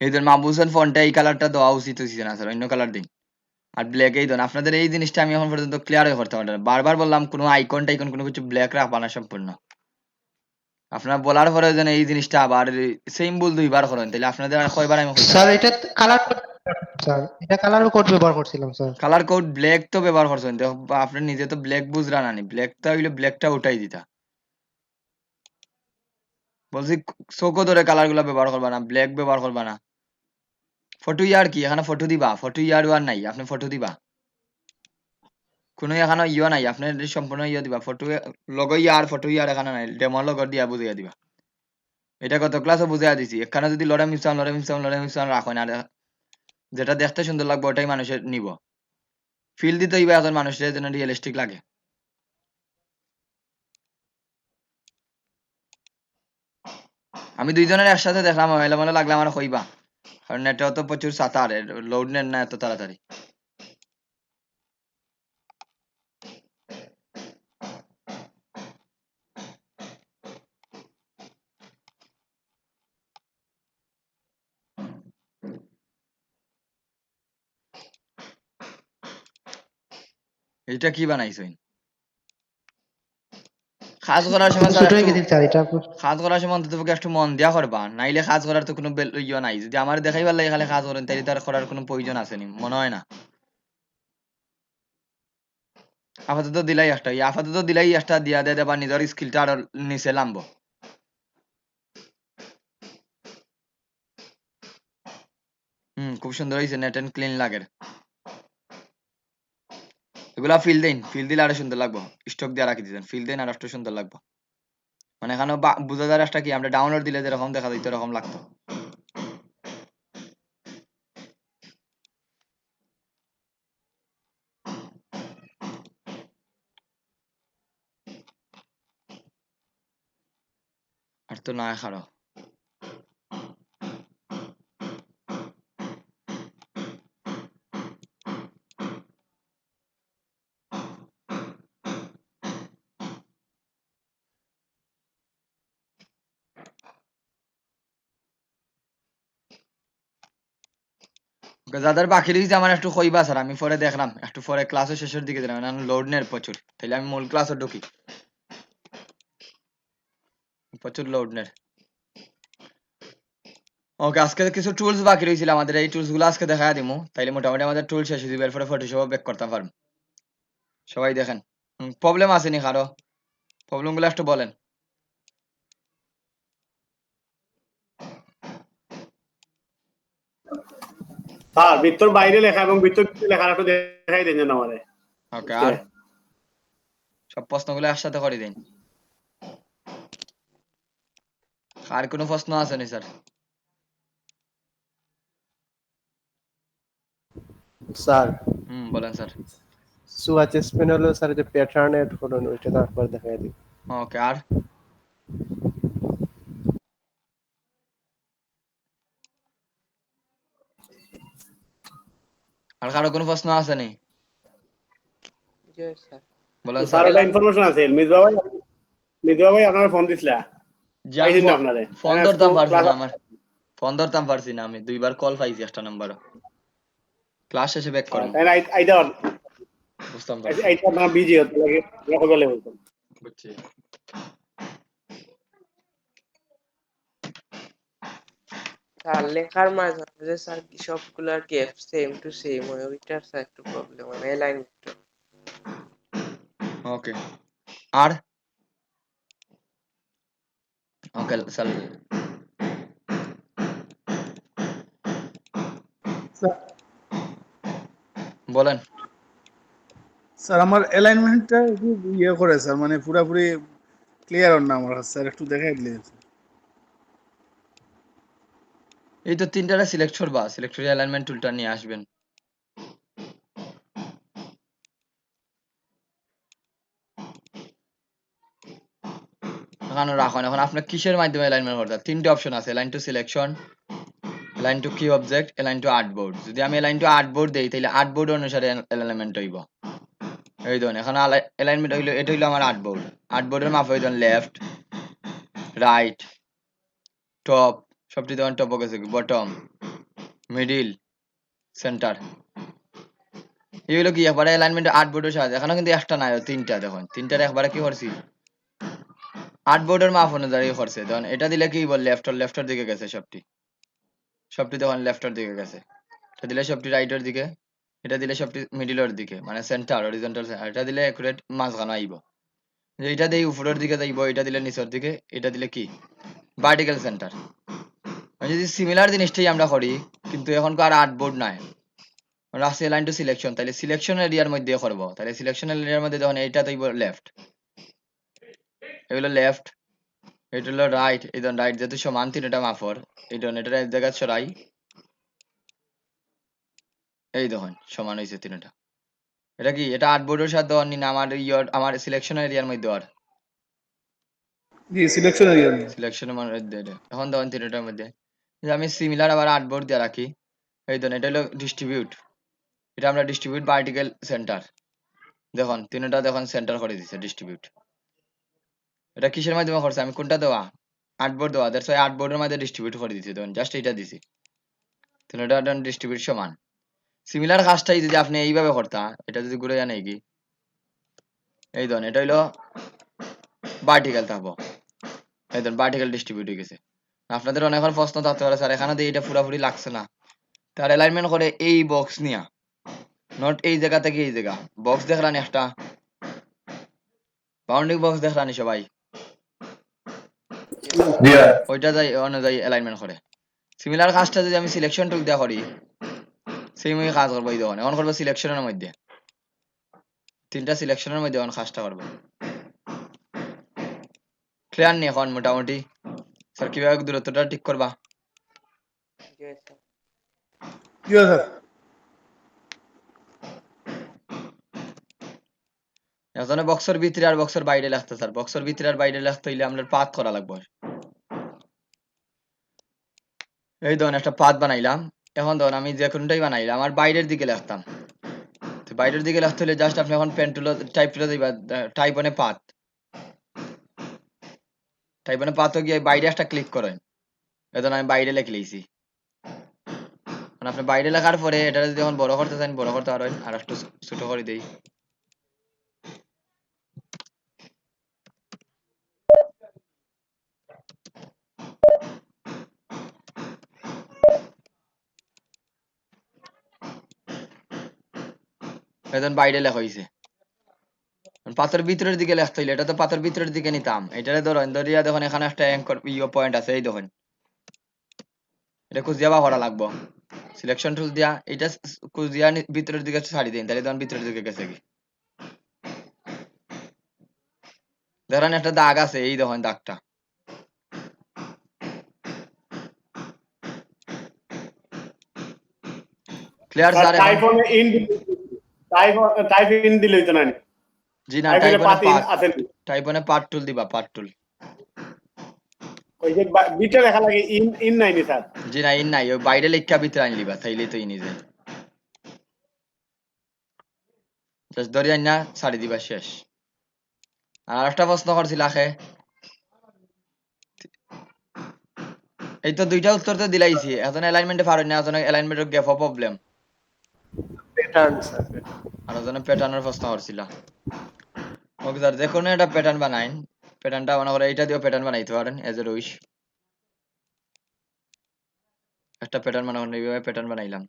এদের মাহবুসের ফন্টে এই কালারটা দেওয়া উচিত হয়েছে না স্যার, অন্য কালার দিন। আর ব্ল্যাক এই দেন, আপনাদের এই জিনিসটা আমি এখন পর্যন্ত ক্লিয়ার হয়ে করতে পারলাম না। বারবার বললাম কোনো আইকন টাইকন কোনো কিছু ব্ল্যাক রাখবা না সম্পূর্ণ। আপনারা বলার পরে যেন এই জিনিসটা আবার সেম ভুল দুইবার করেন, তাহলে আপনাদের আর কয়বার আমি কইতাম। স্যার এটা কালার, স্যার এটা কালার কোড ব্যবহার করছিলাম স্যার। কালার কোড ব্ল্যাক তো ব্যবহার করছেন তো, আপনি নিজে তো ব্ল্যাক বুঝরা না নি, ব্ল্যাকটা হইলে ব্ল্যাকটা উঠাই দিতা। বলছি চোখও ধরে কালার গুলা ব্যবহার করবা না, ব্ল্যাক ব্যবহার করবা না। ফটো ইয়ার কি এখানে ফটো দিবা, ফটো ইয়ার ওয়ার নাই, আপনি ফটো দিবা। কোনো এখানে ইয়ে নাই, আপনি সম্পূর্ণ ইয়ে দিবা, ফটো লগো ইয়ার, ফটো ইয়ার এখানে নাই, ডেমো লগো দিয়া বুঝিয়ে দিবা। এটা কত ক্লাসে বুঝিয়ে দিছি, এখানে যদি লড়ে মিশাম রাখো না, আর যেটা দেখতে সুন্দর লাগবে ওটাই মানুষের নিব। ফিল দিতে হইবে এখন মানুষের যেন রিয়েলিস্টিক লাগে। আমি দুইজনের একসাথে দেখলাম, মনে লাগলে আমার হইবা, কারণ নেটেও তো প্রচুর সাতার, লোড নেট না এত তাড়াতাড়ি। এইটা কি বানাইছেন? কাজ করার সময় স্যার ছোট হয়ে একটু, গেছে স্যার এটা। কাজ করার সময় অন্তত পক্ষে একটু মন দিয়া করবা, নাইলে কাজ করার তো কোনো ইয়ে নাই। যদি আমার দেখাইবার লাগে খালি কাজ করেন, তাইলে তার করার কোনো প্রয়োজন আছে নি, মনে হয় না। আপাতত দিলাই একটা দিয়া দেয় বা নিজের স্কিলটা আরো নিচে নামবো। খুব সুন্দর হয়েছে, নেট এন্ড ক্লিন লাগে। এগুলা ফিল দেন, ফিল দিলে আরো সুন্দর লাগবো। স্টক দিয়ে রাখি দিতেন, ফিল দেন আর একটু সুন্দর লাগবো। মানে এখানে বুঝা যায় একটা কি, আমরা ডাউনলোড দিলে যেরকম দেখা দিত এরকম লাগতো। আর তো না খারাপ। যাদের বাকি রয়েছে আমার একটু কইবা স্যার, আমি পরে দেখলাম, একটু পরে ক্লাসের শেষের দিকে দিলাম, লোড নেই প্রচুর, তাহলে আমি মূল ক্লাসে ঢুকি। প্রচুর লোড নেই। ওকে, আজকে কিছু টুলস বাকি রয়েছিল আমাদের, এই টুলস গুলো আজকে দেখা দিমু, তাইলে মোটামুটি আমাদের টুল শেষ হয়ে যাবে, এরপরে ফটোশপ ব্যাক করতে পারবো। সবাই দেখেন, প্রবলেম আসেনি কারো? প্রবলেম গুলো একটু বলেন। স্যার ভিতর বাইরে লেখা এবং ভিতর লেখাটা একটু দেখাই দেন যেন আমারে। ওকে, আর সব প্রশ্নগুলো একসাথে করে দিন। আর কোনো প্রশ্ন আছে নি স্যার? স্যার বলেন স্যার। সুয়াচেস পেন হলো স্যার যে প্যাটার্ন এড করুন ওইটা তো একবার দেখাই দিই। ওকে, আর আর কারো কোনো প্রশ্ন আছে নি? বলেন স্যার। স্যার একটা ইনফরমেশন আছে মিজবা ভাই আপনার ফোন দিছিলা যে আমি পাইছেন না আপনারে ফোন ধরতাম পারছি না, আমার ফোন ধরতাম পারছি না, আমি দুইবার কল পাইছি একটা নাম্বার। ক্লাস শেষে ব্যাক করুন। তাই না আইতা বুঝতাম পারছি, আইতা আপনার বিজি হতে লাগে রকম বলে বলতাম বুঝছি। স্যার লেখার মাঝে মাঝে স্যার কি সবগুলার গ্যাপ সেম টু সেম হয়, ওইটার স্যার একটু প্রবলেম হয় অ্যালাইনমেন্ট। ওকে, আর ওকে স্যার বলেন। স্যার আমার অ্যালাইনমেন্টটা একটু ইয়ে করে স্যার, মানে পুরাপুরি ক্লিয়ার না আমার কাছে, স্যার একটু দেখাই দিলে। এই তো তিনটারে সিলেক্ট করবা, সিলেক্ট করে অ্যালাইনমেন্ট টুলটা নিয়ে আসবেন। এখানে রাখুন। এখন আপনার কিসের মাধ্যমে অ্যালাইনমেন্ট করতে? তিনটে অপশন আছে, align two selection, align two কি অবজেক্ট, অ্যালাইন টু আর্টবোর্ড। যদি আমি অ্যালাইন টু আর্টবোর্ড দেই তাহলে আর্টবোর্ড অনুসারে অ্যালাইনমেন্ট হইব। এই ধরুন এখন অ্যালাইনমেন্ট হইলো, এটা হইলো আমার আর্টবোর্ড। আর্টবোর্ডের মাপ হইল লেফট, রাইট, টপ, সবটি তখন টপ গেছে, বটম, মিডিল, সেন্টার। এগুলো কি একবারে অ্যালাইনমেন্ট আর্টবোর্ডের সাহায্যে। এখানে কিন্তু একটা নাই, তিনটা। দেখুন তিনটার একবারে কি করছি, আর্টবোর্ডের মাপ অনুযায়ী করছে। দেখুন এটা দিলে কি বল, লেফটের দিকে গেছে সবটি, সবটি দেখুন লেফটের দিকে গেছে। এটা দিলে সবটি রাইটের দিকে, এটা দিলে সবটি মিডিলের দিকে, মানে সেন্টার হরিজন্টাল। এটা দিলে একুরেট মাঝখানে আইব। যে এটা দিয়ে উপরের দিকে যাইব, এটা দিলে নিচের দিকে, এটা দিলে কি ভার্টিক্যাল সেন্টার। যদি সিমিলার জিনিসটাই আমরা করি, কিন্তু এখন আর আর্টবোর্ড নাই, রাস্তা লাইন টু সিলেকশন, তাহলে সিলেকশন এরিয়ার মধ্যে করবো। তাহলে সিলেকশন এরিয়ার মধ্যে দেখুন এইটা তো লেফট, এগুলো লেফট, এটা হলো রাইট। এই ধরুন রাইট যেহেতু সমান তিনটা মাফর, এই ধরুন এটা এক জায়গায় সরাই, এই দেখুন সমান হয়েছে তিনটা। এটা কি, এটা আর্টবোর্ডের সাথে দেওয়ার নি না আমার আমার সিলেকশন এরিয়ার মধ্যে আর জি সিলেকশন এরিয়া। সিলেকশনের মধ্যে। এখন দেখুন তিনটার মধ্যে যে আমি সিমিলার আবার আর্টবোর্ড দিয়ে রাখি। এই ধরুন এটা হলো ডিস্ট্রিবিউট, এটা আমরা ডিস্ট্রিবিউট ভার্টিক্যাল সেন্টার। দেখুন তিনটা দেখুন সেন্টার করে দিছে ডিস্ট্রিবিউট। এটা কিসের মাধ্যমে করছে, আমি কোনটা দেওয়া, আর্টবোর্ড দেওয়া, দ্যাটস ওয়াই আর্টবোর্ডের মধ্যে ডিস্ট্রিবিউট করে দিছি। দেখুন জাস্ট এটা দিছি, তিনটা ডিস্ট্রিবিউট সমান। সিমিলার কাজটাই যদি আপনি এইভাবে করতা, এটা যদি ঘুরে জানে কি, এই ধরুন এটা হইলো ভার্টিক্যাল থাকবো, এই ধরুন ভার্টিক্যাল ডিস্ট্রিবিউট হয়ে গেছে। আপনাদের অনেক প্রশ্ন থাকতে পারে, স্যার এখানে দিয়ে এটা পুরোপুরি লাগছে না। তার অ্যালাইনমেন্ট করে এই বক্স নিয়া, নট এই জায়গা থেকে এই জায়গা, বক্স দেখলাম একটা বাউন্ডিং বক্স দেখলাম সবাই, ওইটা যাই অনুযায়ী অ্যালাইনমেন্ট করে। সিমিলার কাজটা যদি আমি সিলেকশন টুল দিয়ে করি, সেমই কাজ করবো। এই ধরনের এখন করবো সিলেকশনের মধ্যে, তিনটা সিলেকশনের মধ্যে এখন কাজটা করবো। ক্লিয়ার নি এখন মোটামুটি? স্যার কিভাবে দূরত্বটা ঠিক করবা? কি হয় স্যার? এখন বক্সের ভিতরে আর বক্সের বাইরে লাগতে, স্যার বক্সের ভিতরে আর বাইরে লাগতে হইলে আমাদের পাথ করা লাগবে। এই ধরুন একটা পাথ বানাইলাম। এখন ধরুন আমি যে কোনটাই বানাইলাম আমার বাইরের দিকে লাগতাম, তো বাইরের দিকে লাগতে হলে জাস্ট আপনি এখন পেন টুল টাইপ টুলে দিবা, টাইপ অনে পাথ, টাইপ অনে পাথ গিয়ে বাইরে একটা ক্লিক করেন। এখন আমি বাইরে লিখে লিয়েছি। আপনি বাইরে লেখার পরে এটা যদি এখন বড় করতে চান বড় করতে পারেন, আর একটু ছোট করে দেই। এখন বাইরে লেখা হয়েছে। পাথর ভিতরের দিকে লেখতে হইলে এটা তো পাথর ভিতরের দিকে নিতাম, এটারে ধরেন ধরিয়া দেখুন এখানে একটা অ্যাঙ্কর পয়েন্ট আছে, এই দেখুন এটা খুঁজিয়া বা করা লাগবো। সিলেকশন টুল দিয়া এটা খুঁজিয়া ভিতরের দিকে ছাড়ি দিন, তাহলে তখন ভিতরের দিকে গেছে কি। ধরেন একটা দাগ আছে, এই দেখুন দাগটা, ক্লিয়ার স্যার এখন টাইফোনে ইন টাইপ ইন দিলে হইতো না জি না টাইফোনে টাইপনে পাত ইন পার্ট আছে টাইপনে পার্ট টুল দিবা পার্ট টুল ওই যে বিটে লেখা লাগে ইন ইন নাই নি স্যার জি না ইন নাই ওই বাইরে লেখা ভিতরে আন লিবা তাইলেই তো ইন ইজে জাস্ট ধরি আইনা ছাড়ি দিবা শেষ আর একটা প্রশ্ন করছিল আখে এই তো দুইটা উত্তর তো দিলাইছি এখন অ্যালাইনমেন্টে পারো না এখন অ্যালাইনমেন্টের গ্যাপ প্রবলেম প্যাটার্ন স্যার আর ওজন প্যাটার্নের প্রশ্ন করছিল ওকে স্যার যে কোনো একটা প্যাটার্ন বানাইন প্যাটার্নটা মনে করে এইটা দিয়েও প্যাটার্ন বানাইতে পারেন এজ এ উইশ একটা প্যাটার্ন মনে করেন এইভাবে প্যাটার্ন বানাইলাম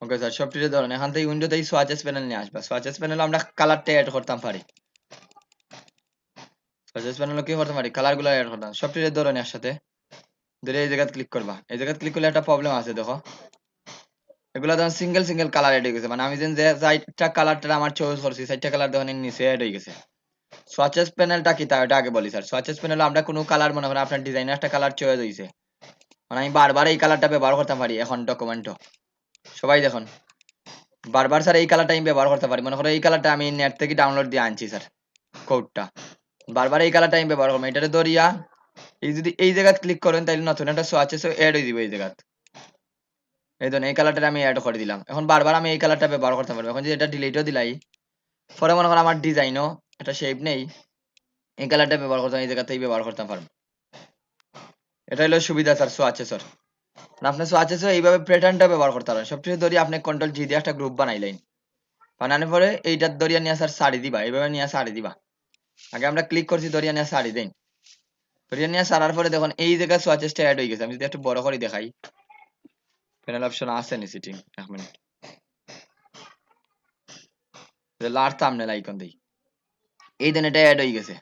ওকে স্যার সবটিতে ধরেন এখান থেকে উইন্ডোতেই সোয়াচেস প্যানেল নিয়ে আসবা সোয়াচেস প্যানেল আমরা কালারটা অ্যাড করতাম পারি সোয়াচেস প্যানেল কি করতে পারি কালার গুলো অ্যাড করতাম সবটিতে ধরেন একসাথে ধরে এই জায়গায় ক্লিক করবা এই জায়গায় ক্লিক করলে একটা প্রবলেম আছে দেখো এগুলা ধরেন সিঙ্গেল সিঙ্গেল কালার অ্যাড হয়ে গেছে মানে আমি যে চারটা কালারটা আমার চয়েস করছি চারটা কালার দেখেন নিচে অ্যাড হয়ে গেছে সোয়াচেস প্যানেলটা কি তা এটা আগে বলি স্যার সোয়াচেস প্যানেল আমরা কোনো কালার মনে করেন আপনার ডিজাইনের একটা কালার চয়েস হয়েছে মানে আমি বারবার এই কালারটা ব্যবহার করতে পারি এখন ডকুমেন্টও সবাই দেখুন বারবার স্যার এই কালারটা আমি ব্যবহার করতে পারি মনে করো এই কালারটা আমি নেট থেকে ডাউনলোড দিয়ে আনছি স্যার কোডটা বারবার এই কালারটা আমি ব্যবহার করবো এটাতে ধরিয়া এই যদি এই জায়গায় ক্লিক করেন তাহলে নতুন একটা সোয়াচেস অ্যাড হয়ে যাবে এই জায়গায় এই ধরুন এই কালারটা আমি অ্যাড করে দিলাম এখন বারবার আমি এই কালারটা ব্যবহার করতে পারবো এখন যদি এটা ডিলিটও দিলাই পরে মনে করো আমার ডিজাইনও একটা শেপ নেই এই কালারটা ব্যবহার করতাম এই জায়গাতেই ব্যবহার করতে পারবো এটা হলো সুবিধা স্যার সোয়াচেসর আপনি সোয়াচেসও এইভাবে প্যাটার্নটা ব্যবহার করতে পারেন সবচেয়ে ধরি আপনি কন্ট্রোল জি দিয়ে একটা গ্রুপ বানাইলেন বানানোর পরে এইটার দরিয়া নিয়ে স্যার সারি দিবা এইভাবে নিয়ে সারি দিবা আগে আমরা ক্লিক করছি দরিয়া নিয়ে সারি দেন দরিয়া নিয়ে সারার পরে দেখুন এই জায়গায় সোয়াচেসটা অ্যাড হয়ে গেছে আমি যদি একটু বড় করে দেখাই প্যানেল অপশন আছে নি সিটিং এক মিনিট লার থাম্বনেল আইকন দেই এই দেন এটা অ্যাড হয়ে গেছে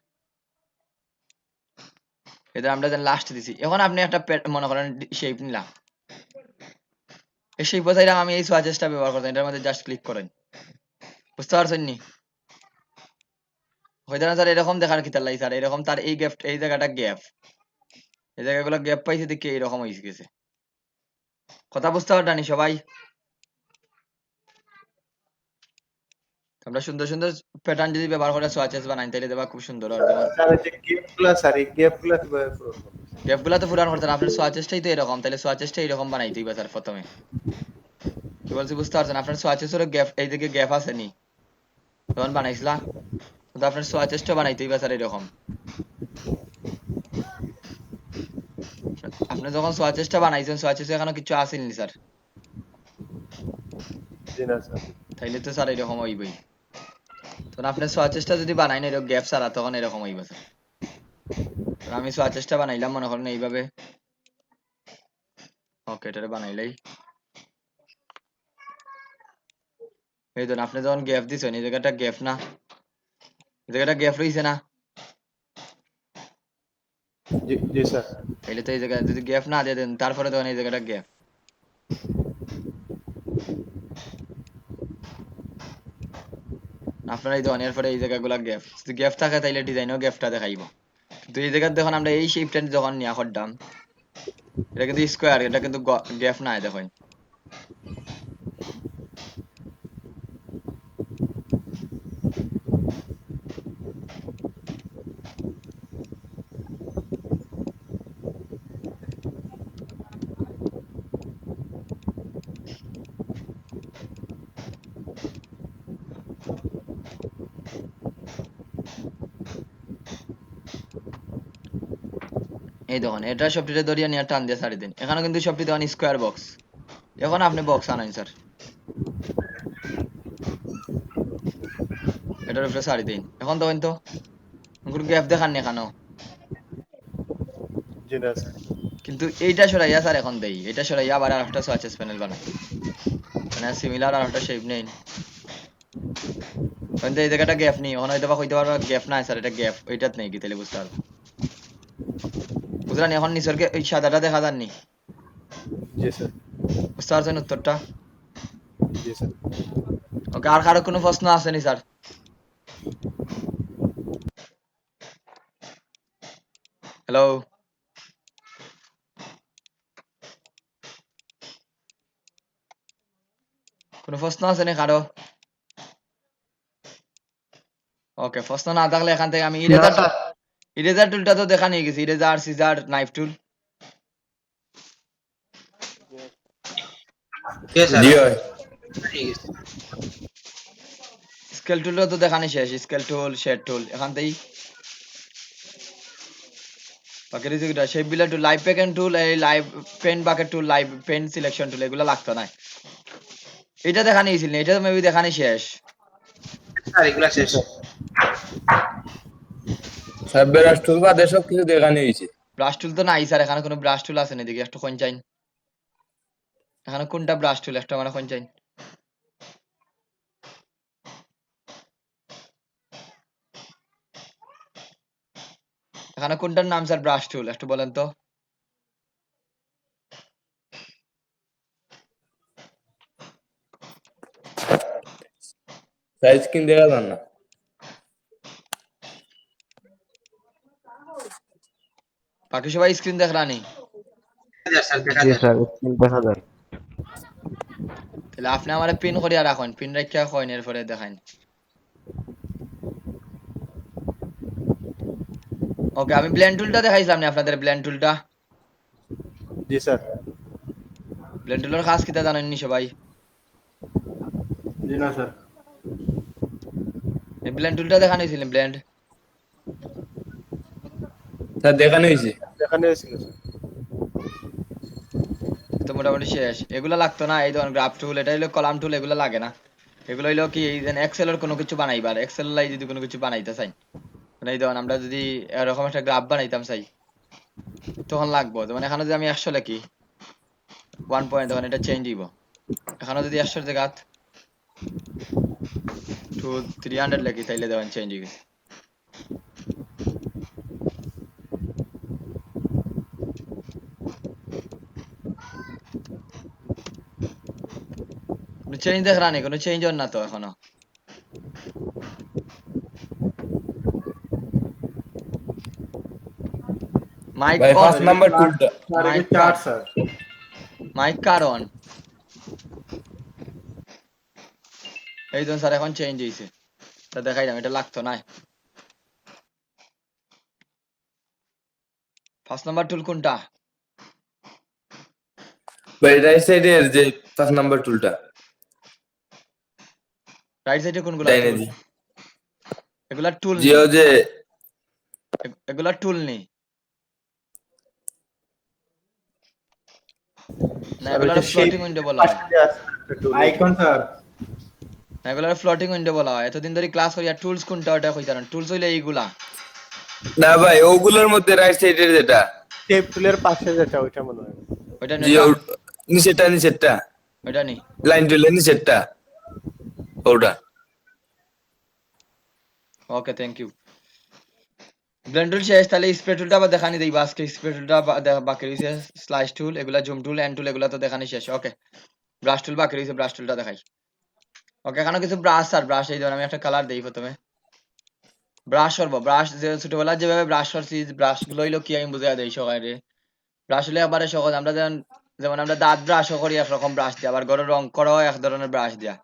এটা আমরা যেন লাস্ট দিছি এখন আপনি একটা মনে করেন শেপ নিলাম এই শেপ চাইলাম আমি এই সোয়াচেসটা ব্যবহার করতাম এটার মধ্যে জাস্ট ক্লিক করেন বুঝতে পারছেন নি হয়তো না স্যার এরকম দেখার কি তার লাই স্যার এরকম তার এই গ্যাপ এই জায়গাটা গ্যাপ এই জায়গাগুলো গ্যাপ পাইছে দেখে এরকম হয়ে গেছে কথা বুঝতে পারতানি সবাই আমরা সুন্দর সুন্দর প্যাটার্ন যদি ব্যবহার করে সোয়াচেস বানাই তাহলে দেবা খুব সুন্দর আর যেমন স্যার এই যে গেপগুলো স্যার এই গেপগুলো কিভাবে পূরণ করব? গ্যাপগুলো তো পুরান করতেন আপনার সোয়াচেসটাই তো এরকম তাহলে সোয়াচেসটা এরকম বানাইতেই হবে স্যার প্রথমে কি বলছি বুঝতে পারছেন আপনার সোয়াচেসেরও গ্যাপ এই দিকে গ্যাপ আছে নি তখন বানাইছিলা তো আপনার সোয়াচেসটা বানাইতেই হবে স্যার এরকম আপনি যখন সোয়াচেসটা বানাইছেন সোয়াচেসে এখনো কিছু আসেনি স্যার জি না স্যার তাইলে তো স্যার এরকম হইবই তখন আপনার সোয়াচেসটা যদি বানাই না এরকম গ্যাপ ছাড়া তখন এরকম হইবে স্যার তো আমি সোয়াচেসটা বানাইলাম মনে করেন এইভাবে ওকে এটা বানাইলাই এই ধরুন আপনি যখন গ্যাপ দিছেন এই জায়গাটা গ্যাপ না এই জায়গাটা গ্যাপ রইছে না জি জি স্যার তাইলে তো এই জায়গায় যদি গ্যাপ না দিয়ে দেন তারপরে তখন এই জায়গাটা গ্যাপ আপনারা এই ধরনের এরপরে এই জায়গাগুলো গ্যাপ যদি গ্যাপ থাকে তাইলে ডিজাইনও গ্যাপটা দেখাইব কিন্তু এই জায়গায় দেখুন আমরা এই শেপটা যখন নিয়া করতাম এটা কিন্তু স্কোয়ার এটা কিন্তু গ্যাপ নাই দেখুন এই দেখুন এটা সবটিতে ধরিয়া নিয়ে টান দিয়ে ছাড়ি দিন এখানে কিন্তু সবটি দেখুন স্কোয়ার বক্স এখন আপনি বক্স আনাইন স্যার এটার উপরে ছাড়ি দিন এখন দেখুন তো গ্যাপ দেখান নি এখানেও জি না স্যার। কিন্তু এইটা সরাইয়া স্যার এখন দেই, এটা সরাইয়া আবার আর একটা সোয়াচেস প্যানেল বানাই, মানে সিমিলার আর একটা শেপ নেই। কিন্তু এই জায়গাটা গ্যাপ নেই, ওখানে হয়তো বা কইতে পারবা গ্যাপ নাই স্যার, এটা গ্যাপ ওইটাত নেই কি তাহলে বুঝতে পারবো। বুঝলেন এখন নিসর্গে ওই সাদাটা দেখা যাননি, জি স্যার। বুঝতে পারছেন উত্তরটা? জি স্যার। ওকে, আর কারো কোনো প্রশ্ন আছে নি স্যার? হ্যালো, কোনো প্রশ্ন আছে নি কারো? ওকে, প্রশ্ন না থাকলে এখান থেকে আমি না ইরেজার স্যার। ইরেজার টুলটা তো দেখা নিয়ে গেছি, ইরেজার সিজার নাইফ টুল। জি হয়। স্কেল টুলও তো দেখানি শেষ, স্কেল টুল শেড টুল এখান থেকেই বাকি রিজিকটা শেপ বিলা টুল লাইভ প্যাকেন টুল, এই live pen bucket tool, live pen selection tool এগুলো লাগতো না। এটা দেখা নিয়েছিল না, এটা তো মেবি দেখানি শেষ। স্যার এগুলা জি শেষ। স্যার। স্যার ব্রাশ টুল বাদে সব কিছু দেখানো হয়েছে। ব্রাশ টুল তো নাই স্যার, এখানে কোনো ব্রাশ টুল আছে না দেখি একটু কোন চাইন, এখানে কোনটা ব্রাশ টুল একটা মানে কোন চাইন। এখানে কোনটার নাম স্যার ব্রাশ টুল একটু বলেন তো? সাইজ স্ক্রিন দেখা যান না। বাকি সবাই স্ক্রিন দেখ রানি, স্যার দেখা জি যায়। স্যার, দেখা যায়। তাহলে আপনি আমার পিন করিয়া রাখেন, পিন রাখিয়া কইন এরপরে দেখাইন। ওকে, আমি ব্লেন্ড টুলটা দেখাইছিলাম না আপনাদের, ব্লেন্ড টুলটা। জি স্যার। ব্লেন্ড টুলের কাজ কিটা জানেন নি সবাই? জি না স্যার। এই ব্লেন্ড টুলটা দেখানো হয়েছিল, ব্লেন্ড স্যার দেখানো হয়েছে। দেখানো হয়েছিল স্যার। তো মোটামুটি শেষ। এগুলো লাগতো না, এই ধরুন গ্রাফ টুল, এটা হইলো কলাম টুল, এগুলো লাগে না। এগুলো হইলো কি এই এক্সেল এর কোনো কিছু বানাইবার, এক্সেল লাই যদি কোনো কিছু বানাইতে চাই, মানে এই ধরুন আমরা যদি এরকম একটা গ্রাফ বানাইতাম চাই তখন লাগবো। যেমন এখানে যদি আমি 100 লিখি 1 পয়েন্ট, তখন এটা চেঞ্জ দিব। এখানে যদি 100 জায়গা 300 লিখি তাইলে দেখেন চেঞ্জ হয়ে গেছে। কোনো চেঞ্জ দেখ রানি, কোনো চেঞ্জ হন না তো এখনো? মাইক ভাই অন, ফার্স্ট নাম্বার টুলটা। স্যার মাইক এটা চার্ট স্যার। মাইক কার অন? এই ধরুন স্যার এখন চেঞ্জ হয়েছে, তা দেখাইলাম, এটা লাগতো না। ফার্স্ট নাম্বার টুল কোনটা? ভাই রাইট সাইডের যে ফার্স্ট নাম্বার টুলটা। রাইট সাইডে কোনগুলা ডাইনে টুল? জি। এগুলা টুল জি নেই, ও যে এগুলা টুল নেই না, স্যার এগুলা ওইটা ফ্লোটিং শেপ উইন্ডো বলা হয়। পাশে আছে একটা tool। Icon sir. না, এগুলা ফ্লোটিং উইন্ডো বলা হয়। এতদিন ধরে ক্লাস করি, আর টুলস কোনটা ওটা কইতারেন? টুলস হইলে এইগুলা। না ভাই ওগুলোর মধ্যে রাইট সাইডের যেটা। শেপ টুলের পাশে যেটা ওইটা মনে হয়। ওইটা জি নেটা, নিচেরটা ওইটা নি। লাইন টুলের নিচেরটা ওটা। ওকে, থ্যাংক ইউ। ব্লেন্ড টুল শেষ, তাহলে স্প্রে টুলটা আবার দেখানি দেই। বাসকে স্প্রে টুলটা বাকি রয়েছে, স্লাইস টুল, এগুলা জুম টুল, এন্ড টুল, এগুলা তো দেখানি শেষ। ওকে, ব্রাশ টুল বাকি রয়েছে, ব্রাশ টুলটা দেখাই। ওকে, এখানে কিছু ব্রাশ আর ব্রাশ, এই ধরুন আমি একটা কালার দেই প্রথমে। ব্রাশ করবো, ব্রাশ যে ছোটবেলায় যেভাবে ব্রাশ করছি, ব্রাশ গুলো হইলো কি আমি বুঝাই দেই সবাই। ব্রাশ হলে এবারে সহজ, আমরা যেমন আমরা দাঁত ব্রাশও করি একরকম ব্রাশ দিয়ে, আবার ঘরে রং করাও এক ধরনের ব্রাশ দিয়া।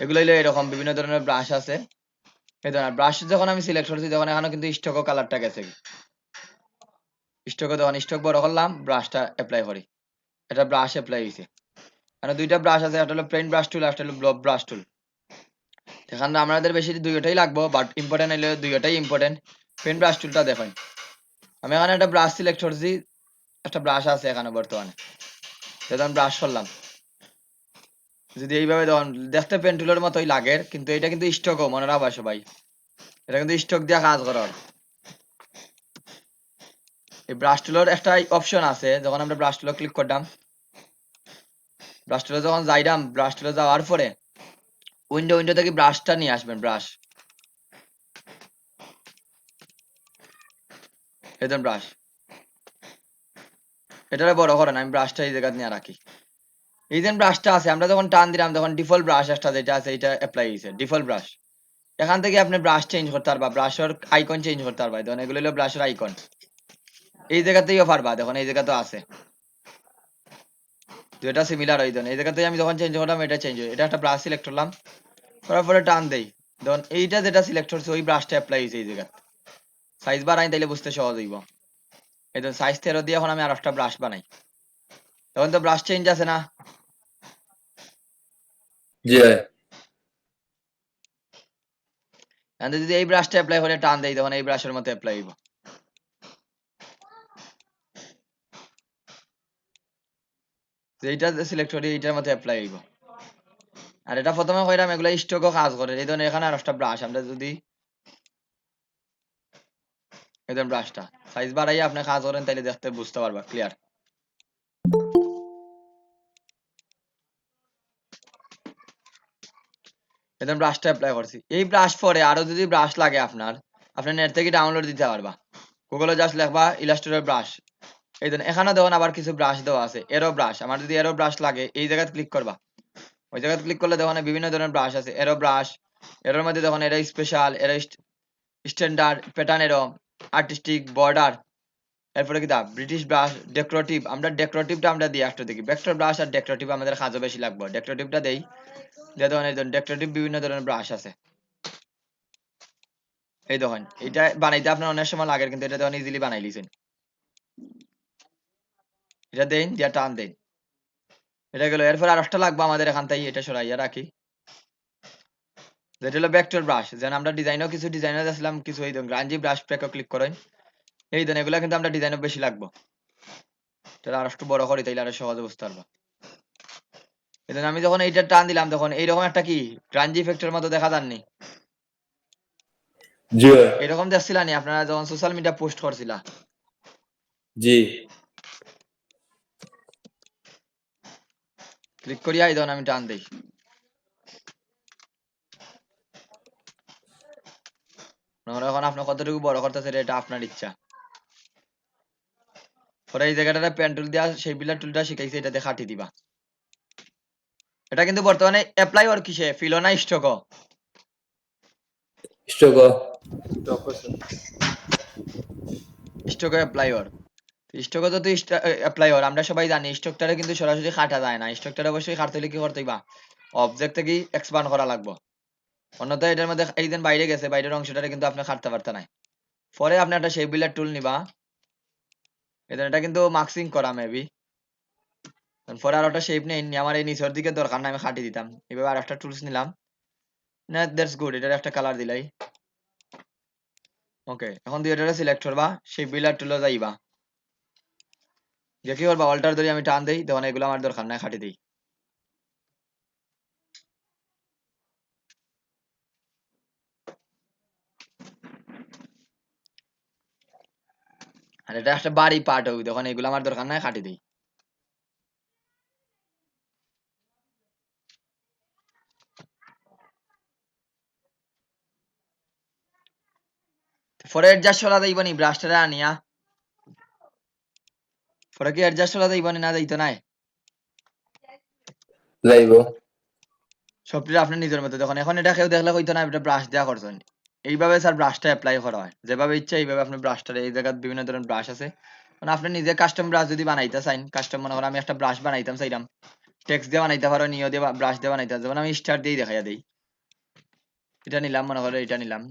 এগুলো হইলো এরকম বিভিন্ন ধরনের ব্রাশ আছে। এই ধরনের ব্রাশ যখন আমি সিলেক্ট করছি, তখন এখানে কিন্তু স্টকও কালারটা গেছে। স্টকে তখন স্টক বড় করলাম, ব্রাশটা অ্যাপ্লাই করি, এটা ব্রাশ অ্যাপ্লাই হয়েছে। এখানে দুইটা ব্রাশ আছে, একটা হলো প্লেন ব্রাশ টুল, একটা হলো ব্লব ব্রাশ টুল। এখানে আমাদের বেশি দুইটাই লাগবো, বাট ইম্পর্টেন্ট হইলে দুইটাই ইম্পর্টেন্ট। পেন ব্রাশ টুলটা দেখুন, আমি এখানে একটা ব্রাশ সিলেক্ট করছি, একটা ব্রাশ আছে এখানে বর্তমানে, তখন ব্রাশ করলাম। যদি এইভাবে তখন দেখতে পেন টুলের মতোই লাগে, কিন্তু এটা কিন্তু স্টকও মনে রাখবা সবাই, এটা কিন্তু স্টক দিয়ে কাজ করার। এই ব্রাশ টুলের একটা অপশন আছে, যখন আমরা ব্রাশ টুলে ক্লিক করলাম, ব্রাশ টুলে যখন যাইলাম, ব্রাশ টুলে যাওয়ার পরে উইন্ডো থেকে ব্রাশটা নিয়ে আসবেন, ব্রাশ, এই ধরুন ব্রাশ, এটারে বড় করেন, আমি ব্রাশটা এই জায়গা নিয়ে রাখি। এই যে ব্রাশটা আছে, আমরা যখন টান দিলাম তখন ডিফল্ট ব্রাশ একটা যেটা আছে এটা অ্যাপ্লাই হয়েছে, ডিফল্ট ব্রাশ। এখান থেকে আপনি ব্রাশ চেঞ্জ করতে পারবা, ব্রাশের আইকন চেঞ্জ করতে পারবা, দেখুন এগুলো হলো ব্রাশের আইকন, এই জায়গাতেও পারবা, দেখুন এই জায়গা তো আছে, যেটা সিমিলার ওই ধরুন এই জায়গাতে আমি যখন চেঞ্জ করলাম এটা চেঞ্জ হয়, এটা একটা ব্রাশ সিলেক্ট করলাম, করার পরে টান দেই, দেখুন এইটা যেটা সিলেক্ট হচ্ছে ওই ব্রাশটা অ্যাপ্লাই হয়েছে এই জায়গাতে। সাইজ বাড়াই তাইলে বুঝতে সহজ হইব। এই ধরুন সাইজ 13 দিয়ে এখন আমি আর একটা ব্রাশ বানাই, তখন তো ব্রাশ চেঞ্জ আছে না, জি ভাই। এখন যদি এই ব্রাশটা অ্যাপ্লাই করে টান দেই তখন এই ব্রাশের মতো অ্যাপ্লাই হইব। এইটা সিলেক্ট করি এইটার মতো অ্যাপ্লাই হইব। আর এটা প্রথমে কইরাম এগুলা স্টকও কাজ করে, এই ধরনের এখানে আর একটা ব্রাশ, আমরা যদি এই ধরুন ব্রাশটা সাইজ বাড়াইয়া আপনি কাজ করেন তাইলে দেখতে বুঝতে পারবা ক্লিয়ার। এই ধরুন ব্রাশটা অ্যাপ্লাই করছি, এই ব্রাশ পরে আরো যদি ব্রাশ লাগে আপনার, আপনি নেট থেকে ডাউনলোড দিতে পারবা, গুগলে জাস্ট লিখবা ইলাস্ট্রেটর ব্রাশ, এই ধরুন এখানে দেখুন আবার কিছু ব্রাশ দেওয়া আছে, এরো ব্রাশ, আমার যদি এরো ব্রাশ লাগে এই জায়গায় ক্লিক করবা, ওই জায়গায় ক্লিক করলে দেখুন বিভিন্ন ধরনের ব্রাশ আছে, এরো ব্রাশ, এরোর মধ্যে দেখুন এরো স্পেশাল, এরো স্ট্যান্ডার্ড, প্যাটার্ন এরো, আর্টিস্টিক, বর্ডার, এরপরে কি দা ব্রিটিশ ব্রাশ, ডেকোরেটিভ, আমরা ডেকোরেটিভটা আমরা দিই একটু দেখি, ভেক্টর ব্রাশ আর ডেকোরেটিভ আমাদের কাজও বেশি লাগবে, ডেকোরেটিভটা দেই, যে ধরনের ডেকোরেটিভ বিভিন্ন ধরনের ব্রাশ আছে, এই দেখুন এটা বানাইতে আপনার অনেক সময় লাগে কিন্তু এটা দেখুন ইজিলি বানাই লিছেন, এটা দেন দিয়া টান দেন, এটা গেল। এরপর আর একটা লাগবে আমাদের এখান থেকে, এটা সরাইয়া রাখি, যেটা হলো ভেক্টর ব্রাশ, যেন আমরা ডিজাইনও কিছু ডিজাইনার আসলাম কিছু, এই দেখুন গ্রাঞ্জি ব্রাশ প্যাকও ক্লিক করেন, এই দেন এগুলা কিন্তু আমরা ডিজাইনও বেশি লাগবো, তাহলে আর একটু বড় করি তাইলে আরো সহজে বুঝতে পারবো। এই আমি যখন এইটা টান দিলাম তখন এইরকম একটা কি গ্রাঞ্জি ইফেক্টের মতো দেখা যাননি, জি ভাই। এরকম দেখছিলা নি আপনারা যখন সোশ্যাল মিডিয়া পোস্ট করছিলা, জি। ক্লিক করিয়া এই ধরুন আমি টান দেই, এখন আপনার কতটুকু বড় করতেছে এটা আপনার ইচ্ছা। পরে এই জায়গাটা পেন টুল দিয়া সেই বিলার টুলটা শিখাইছে, এটা দিয়ে কাটি দিবা। এটা কিন্তু বর্তমানে অ্যাপ্লাই ওর কিসে ফিলো না স্টক, স্টক। স্টক অ্যাপ্লাই ওর, স্টক তো অ্যাপ্লাই ওর আমরা সবাই জানি, স্টকটারে কিন্তু সরাসরি কাটা যায় না, স্টকটারে অবশ্যই কাটতে হলে কি করতে হইবা, অবজেক্ট থেকে এক্সপান্ড করা লাগবে, অন্যথায় এটার মধ্যে এই দিন বাইরে গেছে, বাইরের অংশটারে কিন্তু আপনি কাটতে পারতেন না। পরে আপনি একটা শেপ বিলার টুল নিবা, এটা কিন্তু মার্কসিং করা মেবি, পরে আর একটা শেপ নেই, আমার এই নিচের দিকে দরকার না, আমি কাটি দিতাম, এভাবে আর একটা টুলস নিলাম, না দ্যাটস গুড, এটার একটা কালার দিলাই, ওকে। এখন দিয়ে এটা সিলেক্ট করবা, শেপ বিলার টুলে যাইবা, যে কি করবা অল্টার ধরে আমি টান দেই, তখন এগুলো আমার দরকার নাই, কাটি দিই, আর এটা একটা বাড়ি পার্ট হইবে, তখন এগুলো আমার দরকার নাই, কাটি দিই। পরে অ্যাডজাস্ট করা যাইব নি ব্রাশটা আনিয়া, পরে কি অ্যাডজাস্ট করা যাইব না যাইতো নাই, যাইব। সবটি আপনার নিজের মতো, তখন এখন এটা কেউ দেখলে হইতো না এটা ব্রাশ দেওয়া করছেন, এইভাবে স্যার ব্রাশটা অ্যাপ্লাই করা হয়, যেভাবে ইচ্ছা এইভাবে আপনি ব্রাশটা, এই জায়গায় বিভিন্ন ধরনের ব্রাশ আছে, মানে আপনি নিজে কাস্টম ব্রাশ যদি বানাইতে চান, কাস্টম মনে করেন আমি একটা ব্রাশ বানাইতাম চাইলাম, টেক্সট দিয়ে বানাইতে পারো, নিও দিয়ে ব্রাশ দিয়ে বানাইতে, যেমন আমি স্টার দিয়ে দেখাইয়া দিই, এটা নিলাম, মনে করো এটা নিলাম,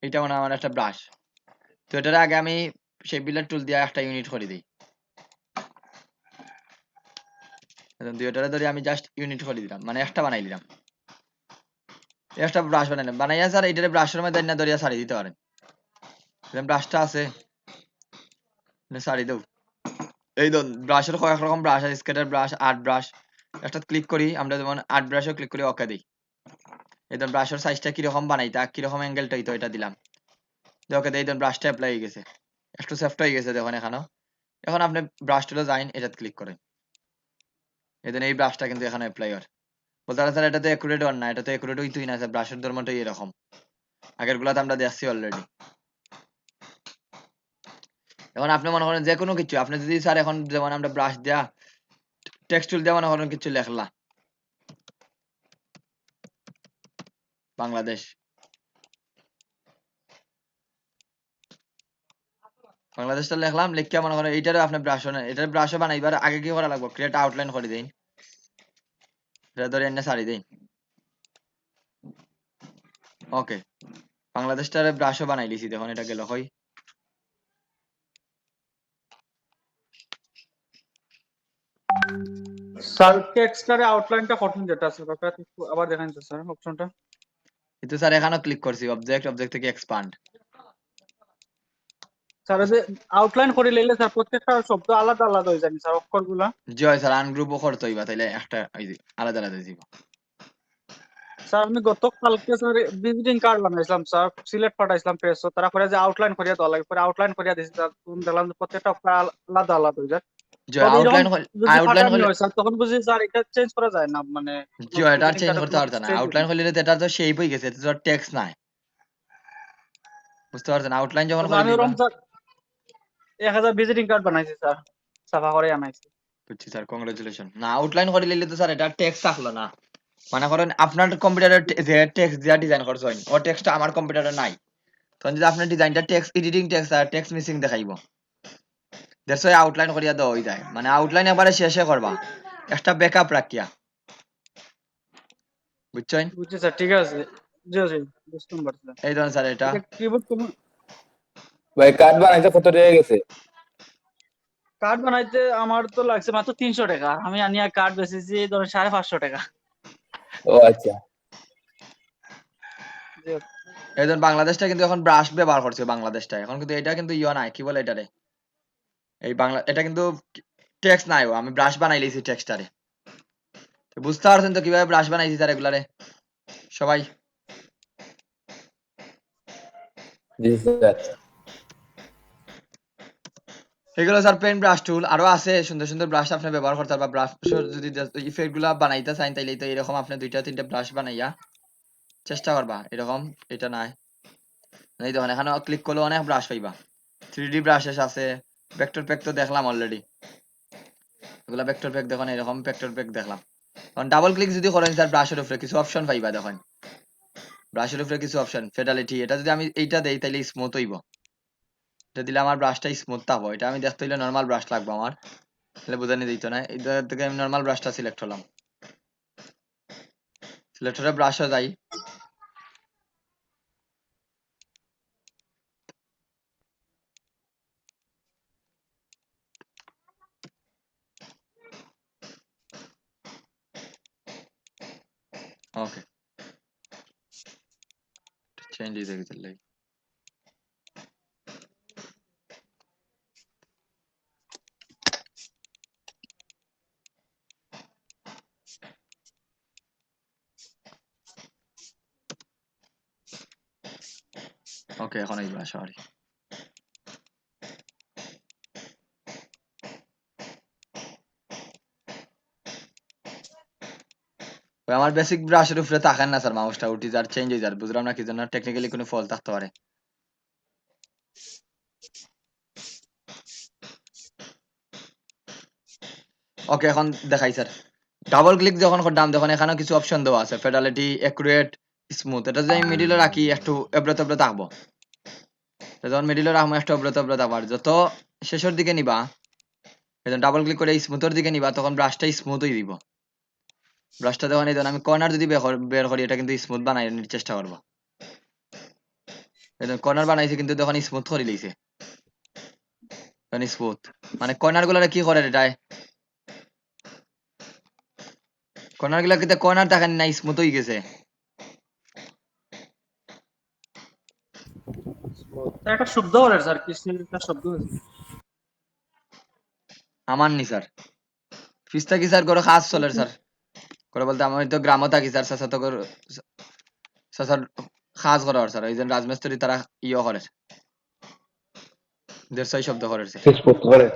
এটা মনে হয় আমার একটা ব্রাশ, তো এটার আগে আমি সেই বিলার টুল দিয়ে একটা ইউনিট করে দিই, দুইটারে ধরে আমি জাস্ট ইউনিট করে দিলাম, মানে একটা বানাই দিলাম, একটা ব্রাশ বানাইলাম, বানাইয়া স্যার এইটারে ব্রাশের মধ্যে না ধরিয়া ছাড়িয়ে দিতে পারেন, ব্রাশটা আছে ছাড়িয়ে দেব, এই ধরুন ব্রাশের কয়েক রকম ব্রাশ আছে, স্কেটার ব্রাশ, আর্ট ব্রাশ, একটা ক্লিক করি আমরা, যেমন আর্ট ব্রাশও ক্লিক করি, ওকে দিই, এই ধরুন ব্রাশের সাইজটা কিরকম বানাইতা, কিরকম অ্যাঙ্গেলটা হইতো এটা দিলাম, ওকে দিই, এই ধরুন ব্রাশটা অ্যাপ্লাই হয়ে গেছে, একটু সেফট হয়ে গেছে দেখুন এখানে। এখন আপনি ব্রাশ টুলে যাইন, এটাতে ক্লিক করেন। এদিন এই ব্রাশটা কিন্তু এখানে অ্যাপ্লাই হয়। বলতে পারে স্যার এটা তো একুরেট হন না, এটা তো একুরেট হইতেই না স্যার, ব্রাশের ধর্মটাই এরকম। আগের গুলাতে আমরা দেখছি অলরেডি। এখন আপনি মনে করেন যে কোনো কিছু আপনি যদি স্যার এখন যেমন আমরা ব্রাশ দেয়া টেক্সট টুল দিয়ে মনে করেন কিছু লেখলা বাংলাদেশ, বাংলাদেশটা লিখলাম, লিখে মনে করেন এইটারে আপনি ব্রাশ এটার ব্রাশও বানাইবার আগে কি করা লাগবে, ক্রিয়েট আউটলাইন করে দিন, এটা ধরে এনে সারি দিন। ওকে, বাংলাদেশটারে ব্রাশও বানাই দিছি, দেখুন এটা গেল হয়। স্যার টেক্সটারে আউটলাইনটা কঠিন যেটা আছে ওটা একটু আবার দেখান তো স্যার অপশনটা। কিন্তু স্যার এখানেও ক্লিক করছি অবজেক্ট, অবজেক্ট থেকে এক্সপান্ড। স্যার এই যে আউটলাইন করে লইলে স্যার প্রত্যেকটা শব্দ আলাদা আলাদা হয়ে যায় স্যার অক্ষরগুলা। জি হয় স্যার, আনগ্রুপও করতে হইবা, তাইলে একটা এই যে আলাদা আলাদা দিব। স্যার আমি গতকালকে স্যার ভিজিটিং কার্ড বানাইছিলাম স্যার, সিলেক্ট পাঠাইছিলাম প্রেসও, তারপরে যে আউটলাইন করিয়া দেওয়া লাগে, পরে আউটলাইন করিয়া দিয়েছি স্যার, তখন দেখলাম যে প্রত্যেকটা অক্ষর আলাদা আলাদা হয়ে যায়। জি তবে এরকম আউটলাইন, যদি আউটলাইন পাঠানি হলে হয় স্যার তখন বুঝি স্যার এটা চেঞ্জ করা যায় না, মানে জি এটা ভিজিটিং চেঞ্জ কার্ডে করতে কোনো পারতো না। চেঞ্জ আউটলাইন করলে তো এটা তো শেপ হয়ে গেছে, এটা তো টেক্সট নাই, বুঝতে পারছেন? আউটলাইন যখন করে আমি দিবা। ওরকম স্যার 1000 ভিজিটিং কার্ড বানাইছি স্যার, সাফা করে আনাইছি। বুঝছি স্যার, কংগ্রেচুলেশন। না আউটলাইন করে নিলে তো স্যার এটা টেক্সট থাকলো না। মনে করেন আপনার কম্পিউটারে যে টেক্সট দিয়া ডিজাইন করছেন ও টেক্সটটা আমার কম্পিউটারে নাই, তখন যদি আপনার ডিজাইনটা টেক্সট এডিটিং টেক্সট আর টেক্সট মিসিং দেখাইবো। দ্যাটস ওয়াই আউটলাইন করিয়া দেওয়া হয়ে যায়, মানে আউটলাইন একবারে শেষে করবা, একটা ব্যাকআপ রাখিয়া, বুঝছেন? বুঝছি স্যার, ঠিক আছে। জি জি, বুঝতে পারছি স্যার। এই ধরুন স্যার এটা এটা কিবোর্ড ভাই কার্ড বানাইতে কত টাকা গেছে? কার্ড বানাইতে আমার তো লাগছে মাত্র 300 টাকা, আমি আনিয়া কার্ড বেচেছি ধরেন 550 টাকা। ও আচ্ছা। জি, এই ধরুন বাংলাদেশটা কিন্তু এখন ব্রাশ ব্যবহার করছে, বাংলাদেশটা এখন কিন্তু এটা কিন্তু ইয়ে নাই, কি বলে এটারে, এই বাংলা এটা কিন্তু টেক্সট নাই, আমি ব্রাশ বানাই লিছি টেক্সটারে। বুঝতে পারছেন তো কিভাবে ব্রাশ বানাইছি স্যার এগুলারে সবাই? জি স্যার। এগুলো স্যার পেন ব্রাশ টুল, আরো আছে সুন্দর সুন্দর ব্রাশ আপনি ব্যবহার করতে পারবা। ব্রাশ যদি ইফেক্ট গুলা বানাইতে চান তাইলে তো এরকম আপনি 2টা 3টা ব্রাশ বানাইয়া চেষ্টা করবা এরকম। এটা নাই, এই দেখুন এখানে ক্লিক করলে অনেক ব্রাশ পাইবা, 3D ব্রাশেস আছে, ভেক্টর প্যাক তো দেখলাম অলরেডি, এগুলা ভেক্টর প্যাক দেখুন, এরকম ভেক্টর প্যাক দেখলাম। কারণ ডাবল ক্লিক যদি করেন স্যার ব্রাশের উপরে কিছু অপশন পাইবা, দেখুন ব্রাশের উপরে কিছু অপশন, ফেডালিটি, এটা যদি আমি এইটা দেই তাইলে স্মুথ হইব, এটা দিলে আমার ব্রাশটা স্মুথ থাকবো। এটা আমি দেখতে হইলে নর্মাল ব্রাশ লাগবে আমার, তাহলে বোঝানি দিত না। এটা থেকে আমি নর্মাল ব্রাশটা সিলেক্ট হলাম, সিলেক্টরে ব্রাশও যাই, ওকে চেঞ্জ হয়ে গেছে লাই। ওকে এখন এই ব্রাশ সরি। আমার বেসিক ব্রাশের উপরে তাকান না স্যার, মাউসটা উঠি যার চেঞ্জ হয়ে যার, বুঝলাম না কি জন্য, টেকনিক্যালি কোনো ফল থাকতে পারে। ওকে এখন দেখাই স্যার, ডাবল ক্লিক যখন করলাম দেখুন এখানেও কিছু অপশন দেওয়া আছে, ফেডালিটি, অ্যাকুরেট, স্মুথ। এটা যদি আমি মিডিলে রাখি একটু এবড়ো তেবড়ো থাকবো, যখন মিডিলে রাখবো একটু এবড়ো তেবড়ো থাকবো, আর যত শেষের দিকে নিবা ডাবল ক্লিক করে স্মুথের দিকে নিবা তখন ব্রাশটা স্মুথ হয়ে দিব। ব্রাশটা যখন এই আমি কর্নার যদি বের করি এটা কিন্তু স্মুথ বানাই চেষ্টা করবো, কর্নার বানাইছে কিন্তু তখন স্মুথ করে লইছে, স্মুথ মানে কর্নার গুলা কি করে এটাই, কর্নার গুলা কিন্তু কর্নার থাকেন না, স্মুথ হয়ে গেছে। একটা শব্দ বলেন স্যার, কিছু একটা শব্দ হয়েছে। আমার নি স্যার, ফিস্তা কি স্যার করে খাস চলে স্যার, করে বলতে আমি তো গ্রামও থাকি স্যার, চাচা তো চাচার খাস করে স্যার, ওই যে রাজমিস্ত্রি তারা ইয়ে করে 6 শব্দ করেছে শেষ করতে পারে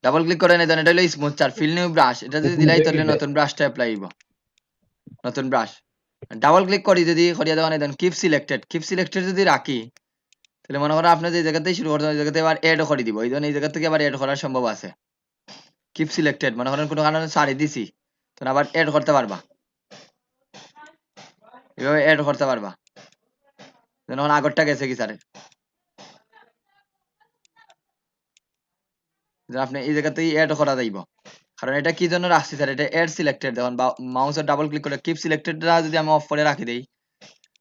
ডাবল ক্লিক করে নেই, এটা হলো স্মুথ চার ফিল নিউ ব্রাশ, এটা যদি দিলাই তাহলে নতুন ব্রাশটা অ্যাপ্লাই হইব, নতুন ব্রাশ। ডাবল ক্লিক করি যদি করিয়া দেওয়া দেন কিপ সিলেক্টেড যদি রাখি তাহলে মনে করেন আপনি যে জায়গাতেই শুরু করছেন ওই জায়গাতে এবার এড করে দিব, এই জন্য এই জায়গা থেকে আবার এড করার সম্ভব আছে। কিপ সিলেক্টেড মনে করেন কোনো কারণে সারি দিছি তখন আবার এড করতে পারবা, এভাবে এড করতে পারবা। যেমন আগরটা গেছে কি স্যার, আপনি এই জায়গাতেই এড করা যাইব, কারণ এটা কি জন্য রাখছি স্যার, এটা এড সিলেক্টেড দেখুন বা মাউসের ডাবল ক্লিক করে কিপ সিলেক্টেডটা যদি আমি অফ করে রাখি দেই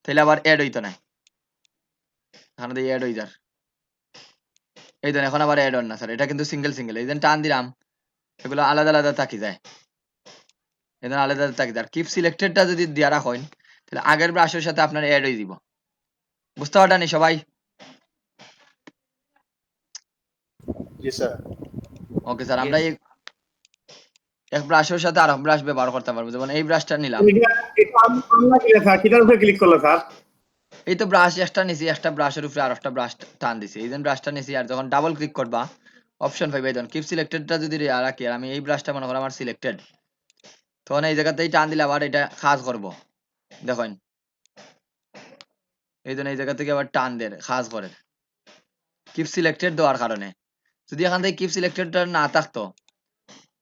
তাহলে আবার এড হইতো না, এখানে দিয়ে এড হয়ে যার এই ধরুন এখন আবার এড অন না স্যার, এটা কিন্তু সিঙ্গেল এই যে টান দিলাম এগুলো আলাদা আলাদা থাকি যায়, এই ধরুন আলাদা আলাদা থাকি যায়। কিপ সিলেক্টেডটা যদি দিয়া রাখেন তাহলে আগের ব্রাশের সাথে আপনার এড হয়ে দিব, বুঝতে পারটানি সবাই? জি স্যার ওকে স্যার, আমরা Yes. এক ব্রাশের সাথে আর ব্রাশ ব্যবহার করতে পারবো, যেমন এই ব্রাশটা নিলাম, এটা আমরা কি লেখা কিটার উপরে ক্লিক করলে স্যার এই তো ব্রাশ একটা নিছি, একটা ব্রাশের উপরে আর একটা ব্রাশ টান দিছি, এই যে ব্রাশটা নিছি আর যখন ডাবল ক্লিক করবা অপশন পাইবে, দেখুন কিপ সিলেক্টেডটা যদি রাখি আর আমি এই ব্রাশটা মনে করো আমার সিলেক্টেড, তখন এই জায়গাতেই টান দিলে আবার এটা কাজ করব, দেখেন এই জন্য এই জায়গা থেকে আবার টান দেয় কাজ করে কিপ সিলেক্টেড দেওয়ার কারণে। যদি এখান থেকে কিপ সিলেক্টেডটা না থাকতো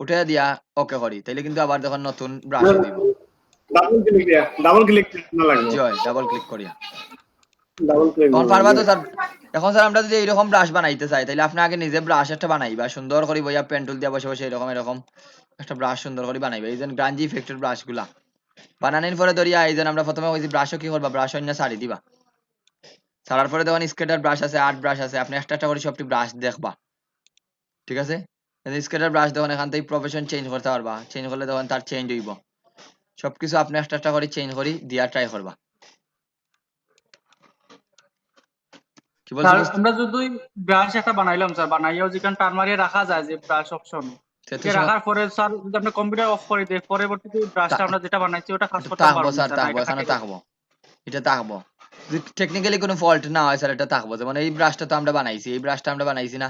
উঠে দিয়া ওকে করি তাহলে কিন্তু আবার যখন নতুন ব্রাশ দিব, ডাবল ক্লিক না লাগবে জয় ডাবল ক্লিক করিয়া ডাবল ক্লিক তখন পারবা তো স্যার। এখন স্যার আমরা যদি এইরকম ব্রাশ বানাইতে চাই তাহলে আপনি আগে নিজে ব্রাশ একটা বানাইবা সুন্দর করে বইয়া পেন্টুল দিয়া বসে বসে এরকম এরকম একটা ব্রাশ সুন্দর করে বানাইবা, এই যে গ্রাঞ্জি ইফেক্টের ব্রাশ গুলা বানানোর পরে ধরিয়া এই যে আমরা প্রথমে ওই যে ব্রাশও কি করবা ব্রাশ অন্য সারি দিবা, ছাড়ার পরে দেখুন স্কেটার ব্রাশ আছে, আর্ট ব্রাশ আছে, আপনি একটা একটা করে সবটি ব্রাশ দেখবা, ঠিক আছে? স্কেটার ব্রাশ দেখুন এখান থেকে প্রফেশন চেঞ্জ করতে পারবা, চেঞ্জ করলে দেখুন তার চেঞ্জ হইব, সবকিছু আপনি একটা একটা করে চেঞ্জ করি দিয়া ট্রাই করবা। কি বলছো স্যার বুঝতে আমরা যদি ব্রাশ একটা বানাইলাম স্যার, বানাইয়াও যেখানে টান মারিয়ে রাখা যায় যে ব্রাশ অপশন, সেটা এটা রাখার পরে স্যার যদি আমরা কম্পিউটার অফ করে দিই পরবর্তীতে ব্রাশটা আমরা যেটা বানাইছি ওটা কাজ করতে থাকবো পারবো না স্যার, স্যার, না থাকবো এটা এখানে থাকে যাবে? থাকবো, এটা থাকবো যদি টেকনিক্যালি কোনো ফল্ট না হয় স্যার এটা থাকবো, যেমন এই ব্রাশটা তো আমরা বানাইছি, এই ব্রাশটা আমরা বানাইছি না,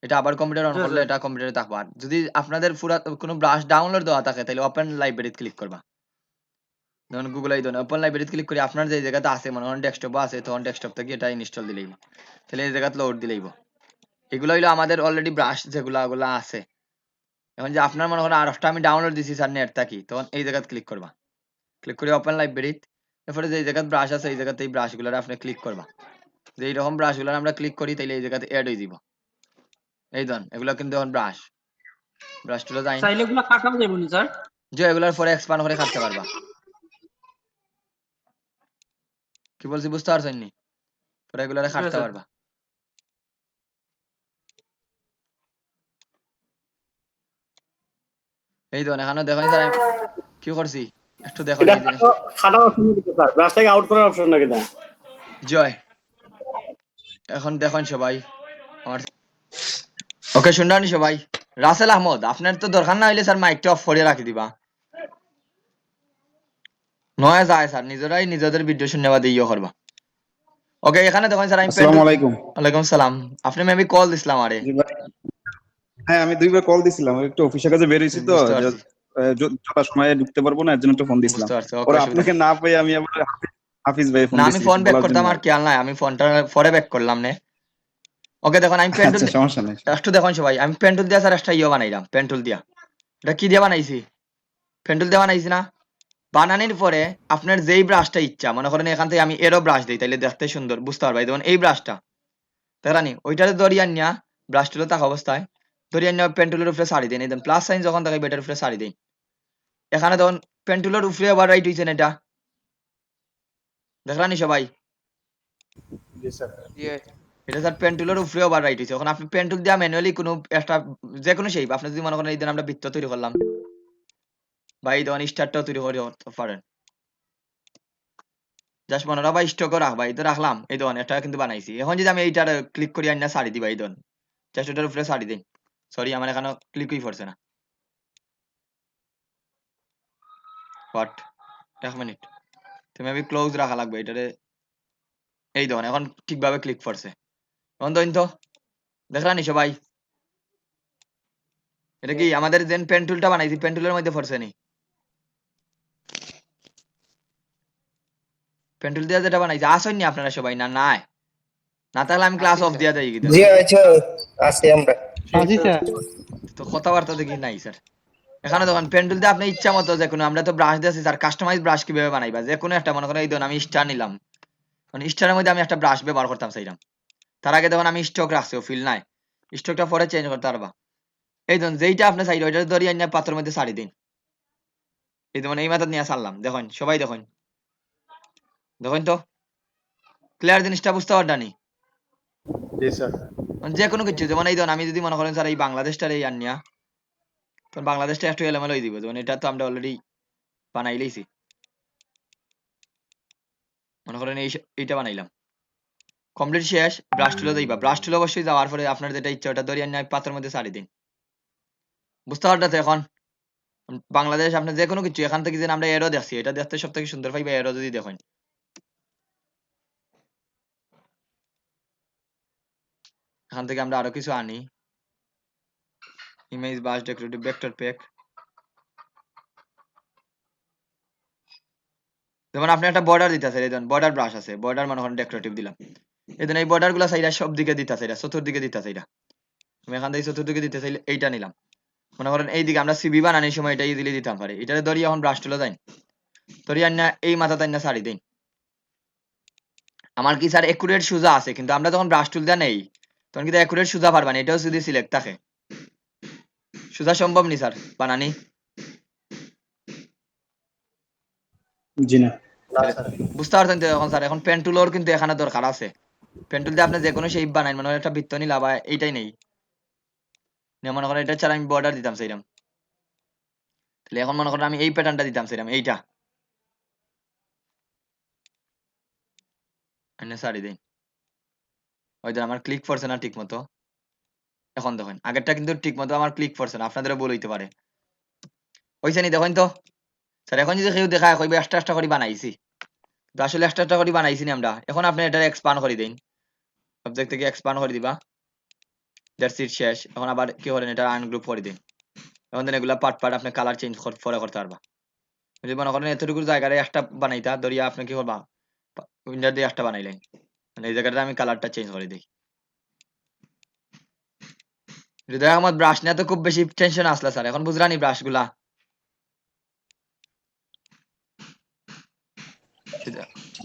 এটা আবার কম্পিউটার অন জি, করলে জি। এটা কম্পিউটারে থাকবো। আর যদি আপনাদের পুরা কোনো ব্রাশ ডাউনলোড দেওয়া থাকে তাহলে ওপেন লাইব্রেরি ক্লিক করবা, যেমন গুগল এই ধরনের ওপেন লাইব্রেরি ক্লিক করে আপনার যে জায়গাতে আছে মনে করেন ডেস্কটপও আছে তখন ডেস্কটপ থেকে এটা ইনস্টল দিলেই, তাহলে এই জায়গাতে লোড দিলেই, এগুলো হইলো আমাদের অলরেডি ব্রাশ যেগুলো ওগুলো আছে। এখন যে আপনার মনে করেন আর একটা আমি ডাউনলোড দিছি স্যার নেট থাকি, তখন এই জায়গাতে ক্লিক করবা, ক্লিক করে ওপেন লাইব্রেরি, এরপরে যে জায়গাতে ব্রাশ আছে এই জায়গাতে এই ব্রাশগুলো আপনি ক্লিক করবা, যে এইরকম ব্রাশগুলো আমরা ক্লিক করি তাহলে এই জায়গাতে অ্যাড হয়ে যাব, এই ধরুন এগুলো কিন্তু এখন ব্রাশ ব্রাশগুলো যাই চাইলে এগুলো কাটাও যাবে না স্যার? যে এগুলোর পরে এক্সপান্ড করে কাটতে পারবা, কি বলছি বুঝতে পারছেন নি? পরে এগুলোরে জি, কাটতে স্যার। পারবা, এই ধরুন এখানে দেখেন স্যার আমি কি করছি একটু দেখুন এটা এই জিনিস, খাটা অপশন দিতে স্যার ব্রাশটাকে আউট করার অপশন নাকি না জয় এখন দেখুন সবাই আমার ওকে শুনরানি সবাই, রাসেল আহমদ আপনার তো দরকার না হইলে স্যার মাইকটা অফ করে রাখি দিবা, নয় যায় স্যার নিজেরাই নিজেদের ভিডিও শুনে বাদে ইয়ে করবা। ওকে এখানে দেখুন স্যার আমি আসসালামু আলাইকুম। ওয়ালাইকুম সালাম, আপনি মেবি কল দিছিলাম আরে, জি ভাই। হ্যাঁ আমি দুইবার কল দিছিলাম, একটু অফিসের কাছে বের হইছি তো, বুঝতে পারছি যথা সময়ে ঢুকতে পারবো না এর জন্য একটু ফোন দিছিলাম। বুঝতে পারছি, ওকে পরে অসুবিধা আপনাকে নেই। না পেয়ে আমি আবার হাফিজ ভাই ফোন না আমি দিছি ফোন ব্যাক বলার করতে জন্য। আমার খেয়াল নাই, আমি ফোনটা পরে ব্যাক করলাম নে। ওকে দেখুন আমি পেন্টুল আচ্ছা সমস্যা নেই। একটু দেখুন সবাই, আমি পেন্টুল দিয়া স্যার একটা ইয়ে বানাইলাম, পেন্টুল দিয়া, এটা কি দিয়ে বানাইছি, পেন্টুল দিয়ে বানাইছি না? বানানোর পরে আপনার যেই ব্রাশটা ইচ্ছা মনে করেন এখান থেকে আমি এরও ব্রাশ দিই তাহলে দেখতে সুন্দর বুঝতে পারবা, যেমন এই ব্রাশটা দেখলানি ওইটারে দরিয়ান নিয়া ব্রাশ টুলো থাকা অবস্থায় দরিয়ান নিয়া পেন্টুলের উপরে সারি দেন, এই দেন প্লাস সাইন যখন থাকে বেটার উপরে সারি দেন, এখানে তখন পেন্টুলের উপরে আবার রাইট হইছেন, এটা দেখলানি সবাই? জি স্যার Yes. এটা স্যার পেন্টুলের উপরে আবার রাইট হইছে, এখন আপনি পেন্টুল দিয়া ম্যানুয়ালি কোনো একটা যে কোনো শেপ আপনি যদি মনে করেন এই দিন আমরা বৃত্ত তৈরি করলাম বা এই ধরনের স্টারটাও তৈরি করে পারেন, জাস্ট মনে রাখবা স্টকও রাখবা, এই তো রাখলাম এই ধরনের এটা কিন্তু বানাইছি, এখন যদি আমি এইটার ক্লিক করি আইনা সারি দিবা এই ধরন জাস্ট ওটার উপরে সারি দিন, সরি আমার এখানে ক্লিকই পড়ছে না, বাট এক মিনিট তুমি আমি ক্লোজ রাখা লাগবে এটারে, এই ধরুন এখন ঠিকভাবে ক্লিক করছে, বন্ধ তো দেখলানি সবাই? এটা কি আমাদের যেন পেন্টুলটা বানাইছি পেন্টুলের মধ্যে পড়ছে নি? পেন্টুল দিয়ে যেটা বানাইছি আসেননি আপনারা সবাই? না নাই না থাকলে আমি ক্লাস অফ দিয়া দেই জি আচ্ছা আছি আমরা। আজি স্যার তো কথাবার্তা দেখি নাই স্যার। এখানে দেখুন পেন্টুল দিয়ে আপনি ইচ্ছা মতো যে কোনো আমরা তো ব্রাশ দিয়েছি স্যার কাস্টমাইজ ব্রাশ কিভাবে বানাইবা যে কোনো একটা মনে করেন এই ধরুন আমি স্টার নিলাম মানে স্টারের মধ্যে আমি একটা ব্রাশ ব্যবহার করতাম সেইরাম তার আগে দেখুন আমি স্টক রাখছি ফিল নাই স্টকটা পরে চেঞ্জ করতে পারবা এই ধরুন যেইটা আপনি চাইলে ওইটা ধরিয়ে আনিয়ে পাত্রের মধ্যে ছাড়ি দিন এই যেমন এই মাথা নিয়ে ছাড়লাম দেখুন সবাই দেখুন দেখুন তো ক্লিয়ার জিনিসটা বুঝতে পারডানি জি স্যার। যে কোনো কিছু যেমন এই ধরুন আমি যদি মনে করেন স্যার এই বাংলাদেশটার এই আনিয়া তখন বাংলাদেশটা একটু এলোমেলো হয়ে দিব যেমন এটা তো আমরা অলরেডি বানাই লইছি মনে করেন এইটা বানাইলাম কমপ্লিট শেষ ব্রাশ টুলে যাইবা ব্রাশ টুলে অবশ্যই যাওয়ার পরে আপনার যেটা ইচ্ছা ওটা ধরিয়ে আনিয়ে পাত্রের মধ্যে ছাড়ি দিন বুঝতে পারতেছে এখন বাংলাদেশ আপনি যে কোনো কিছু এখান থেকে যে আমরা এরো দেখছি এটা দেখতে সব থেকে সুন্দর পাইবে এরো যদি দেখেন এখান থেকে আমরা আরো কিছু আনি ইমেজ বাস ডেকোরেটিভ ভেক্টর প্যাক যেমন আপনি একটা বর্ডার দিতেছে এই ধরুন বর্ডার ব্রাশ আছে বর্ডার মনে করেন ডেকোরেটিভ দিলাম এই ধরুন এই বর্ডার গুলা সাইডা সব দিকে দিতেছে এটা চতুর্দিকে দিতেছে এটা আমি এখান থেকে চতুর্দিকে দিতে চাইলে এইটা নিলাম মনে করেন এইদিকে আমরা সিবি বানানোর সময় এটা ইজিলি দিতাম পারি এটা ধরিয়ে এখন ব্রাশ তুলে যাই ধরিয়ে আন্না এই মাথা তাইনা সারি দিন আমার কি স্যার একুরেট সুজা আছে কিন্তু আমরা যখন ব্রাশ টুল দেন নেই তখন কিন্তু একুরেট সুজা পারবা না এটাও যদি সিলেক্ট থাকে সুজা সম্ভব নি স্যার বানানি জি না। বুঝতে পারছেন তো এখন স্যার এখন পেন্টুলোর কিন্তু এখানে দরকার আছে পেন্টুল দিয়ে আপনি যে কোনো শেপ বানাই মনে হয় একটা বৃত্ত নিলা বা এইটাই নেই মনে করেন এটা ছাড়া আমি বর্ডার দিতাম সেইরাম তাহলে এখন মনে করেন আমি এই প্যাটার্নটা দিতাম সেইরাম এইটা সারি দিন ওই ধর আমার ক্লিক করছে না ঠিক মতো এখন দেখেন আগেরটা কিন্তু ঠিক মতো আমার ক্লিক করছে না আপনাদেরও বলে হইতে পারে হইছে নি দেখেন তো স্যার এখন যদি কেউ দেখায় কইবে এক্সট্রা করে বানাইছি তো আসলে এক্সট্রা করে বানাইছি না আমরা এখন আপনি এটা এক্সপান্ড করে দিন অবজেক্ট থেকে এক্সপান্ড করে দিবা দ্যাটস ইট শেষ এখন আবার কি করেন এটা আনগ্রুপ করে দিন এখন দেন এগুলা পার্ট পার্ট আপনি কালার চেঞ্জ পরে করতে পারবা যদি মনে করেন এতটুকু জায়গায় একটা বানাইতা ধরিয়া আপনি কি করবা উইন্ডার দিয়ে একটা বানাইলেন মানে এই জায়গাটা আমি কালারটা চেঞ্জ করে দিই হৃদয় আহমদ ব্রাশ নিয়ে তো খুব বেশি টেনশন আসলা স্যার এখন বুঝলানি ব্রাশ গুলা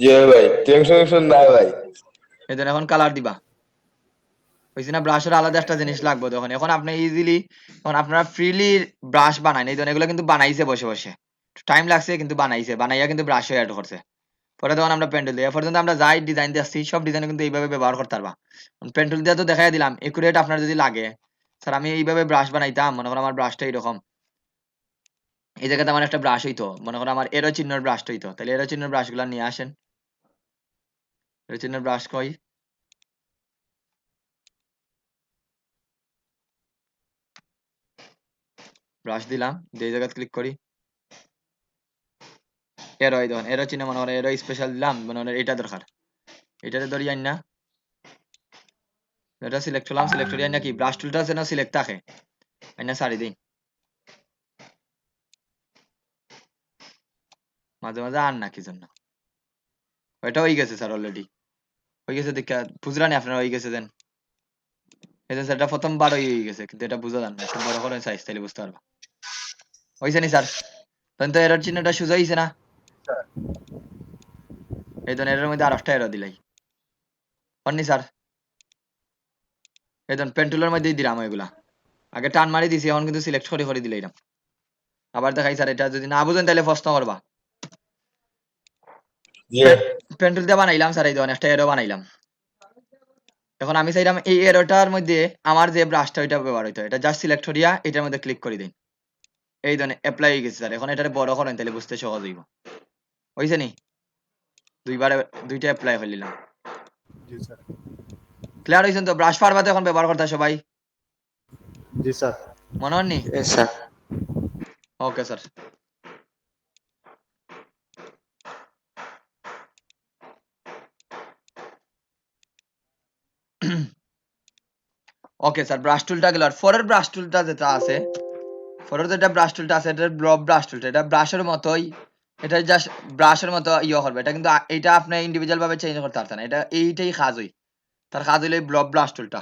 জি ভাই টেনশন নাই ভাই। এদের এখন কালার দিবা হয়েছে না ব্রাশের আলাদা একটা জিনিস লাগবে তখন এখন আপনি ইজিলি এখন আপনারা ফ্রিলি ব্রাশ বানায় এই ধরনের এগুলো কিন্তু বানাইছে বসে বসে টাইম লাগছে কিন্তু বানাইছে বানাইয়া কিন্তু ব্রাশও অ্যাড করছে পরে তখন আমরা পেন্টুল দিই এ পর্যন্ত আমরা যাই ডিজাইন দিয়ে আসছি সব ডিজাইন কিন্তু এইভাবে ব্যবহার করতে পারবা পেন্টুল দিয়ে তো দেখাই দিলাম একুরেট আপনার যদি লাগে স্যার আমি এইভাবে ব্রাশ বানাইতাম মনে করো আমার ব্রাশটা এইরকম এই জায়গাতে আমার একটা ব্রাশ হইতো মনে করো আমার এরো চিহ্নের ব্রাশটা হইতো তাহলে এরো চিহ্নের ব্রাশ গুলা নিয়ে আসেন এরো চিহ্নের ব্রাশ কই ব্রাশ দিলাম যে জায়গা ক্লিক করি এরো এই দেখুন এরো চিহ্ন মনে করো এরো স্পেশাল দিলাম মনে করো এটা দরকার এটাতে ধরি আইন না এটা সিলেক্ট করলাম সিলেক্ট করি আইন না কি ব্রাশ টুলটা যেন সিলেক্ট থাকে আইনা সারি দিই মাঝে মাঝে আর না কি জন্য ওইটা হয়ে গেছে স্যার অলরেডি হয়ে গেছে দেখা বুঝলেন আপনারা হয়ে গেছে দেন এই যে স্যারটা প্রথমবার হয়ে গেছে কিন্তু এটা বুঝা যান না একটু বড় করে সাইজ তাহলে বুঝতে পারবা হয়েছে নি স্যার তখন তো এরর চিহ্নটা সোজা হয়েছে না এই ধরুন এর মধ্যে আর একটা এরর দিলাই অন্নি স্যার এই ধরুন পেন্টুলের মধ্যেই দিলাম এগুলা আগে টান মারি দিছি এখন কিন্তু সিলেক্ট করে করে দিলাম আবার দেখাই স্যার এটা যদি না বুঝেন তাহলে প্রশ্ন করবা পেন্টুল দিয়ে বানাইলাম স্যার এই ধরুন একটা এরো বানাইলাম এখন আমি চাইলাম এই এরোটার মধ্যে আমার যে ব্রাশটা ওইটা ব্যবহার হইতো এটা জাস্ট সিলেক্ট করিয়া এটার মধ্যে ক্লিক করে দিন এই ধরনের অ্যাপ্লাই হয়ে গেছে স্যার এখন এটা বড় করেন তাহলে বুঝতে সহজ হইব হইছে নি দুইবারে দুইটা অ্যাপ্লাই করে নিলাম জি স্যার। ক্লিয়ার হইছেন তো ব্রাশ পারবা তো এখন ব্যবহার করতে সবাই জি স্যার। মনে হননি sir okay sir okay sir, brush টুলটা গেল। আর ফরের ব্রাশ টুলটা যেটা আছে, ফরের যেটা ব্রাশ টুলটা আছে, এটা ব্লব ব্রাশ টুলটা, এটা ব্রাশের মতোই, এটা জাস্ট ব্রাশের মতো করবে এটা, কিন্তু এটা আপনি ইন্ডিভিজুয়াল ভাবে চেঞ্জ করতে পারতেন না, এটা এইটাই কাজ হই, তার কাজ হইলো এই ব্লব ব্রাশ টুলটা।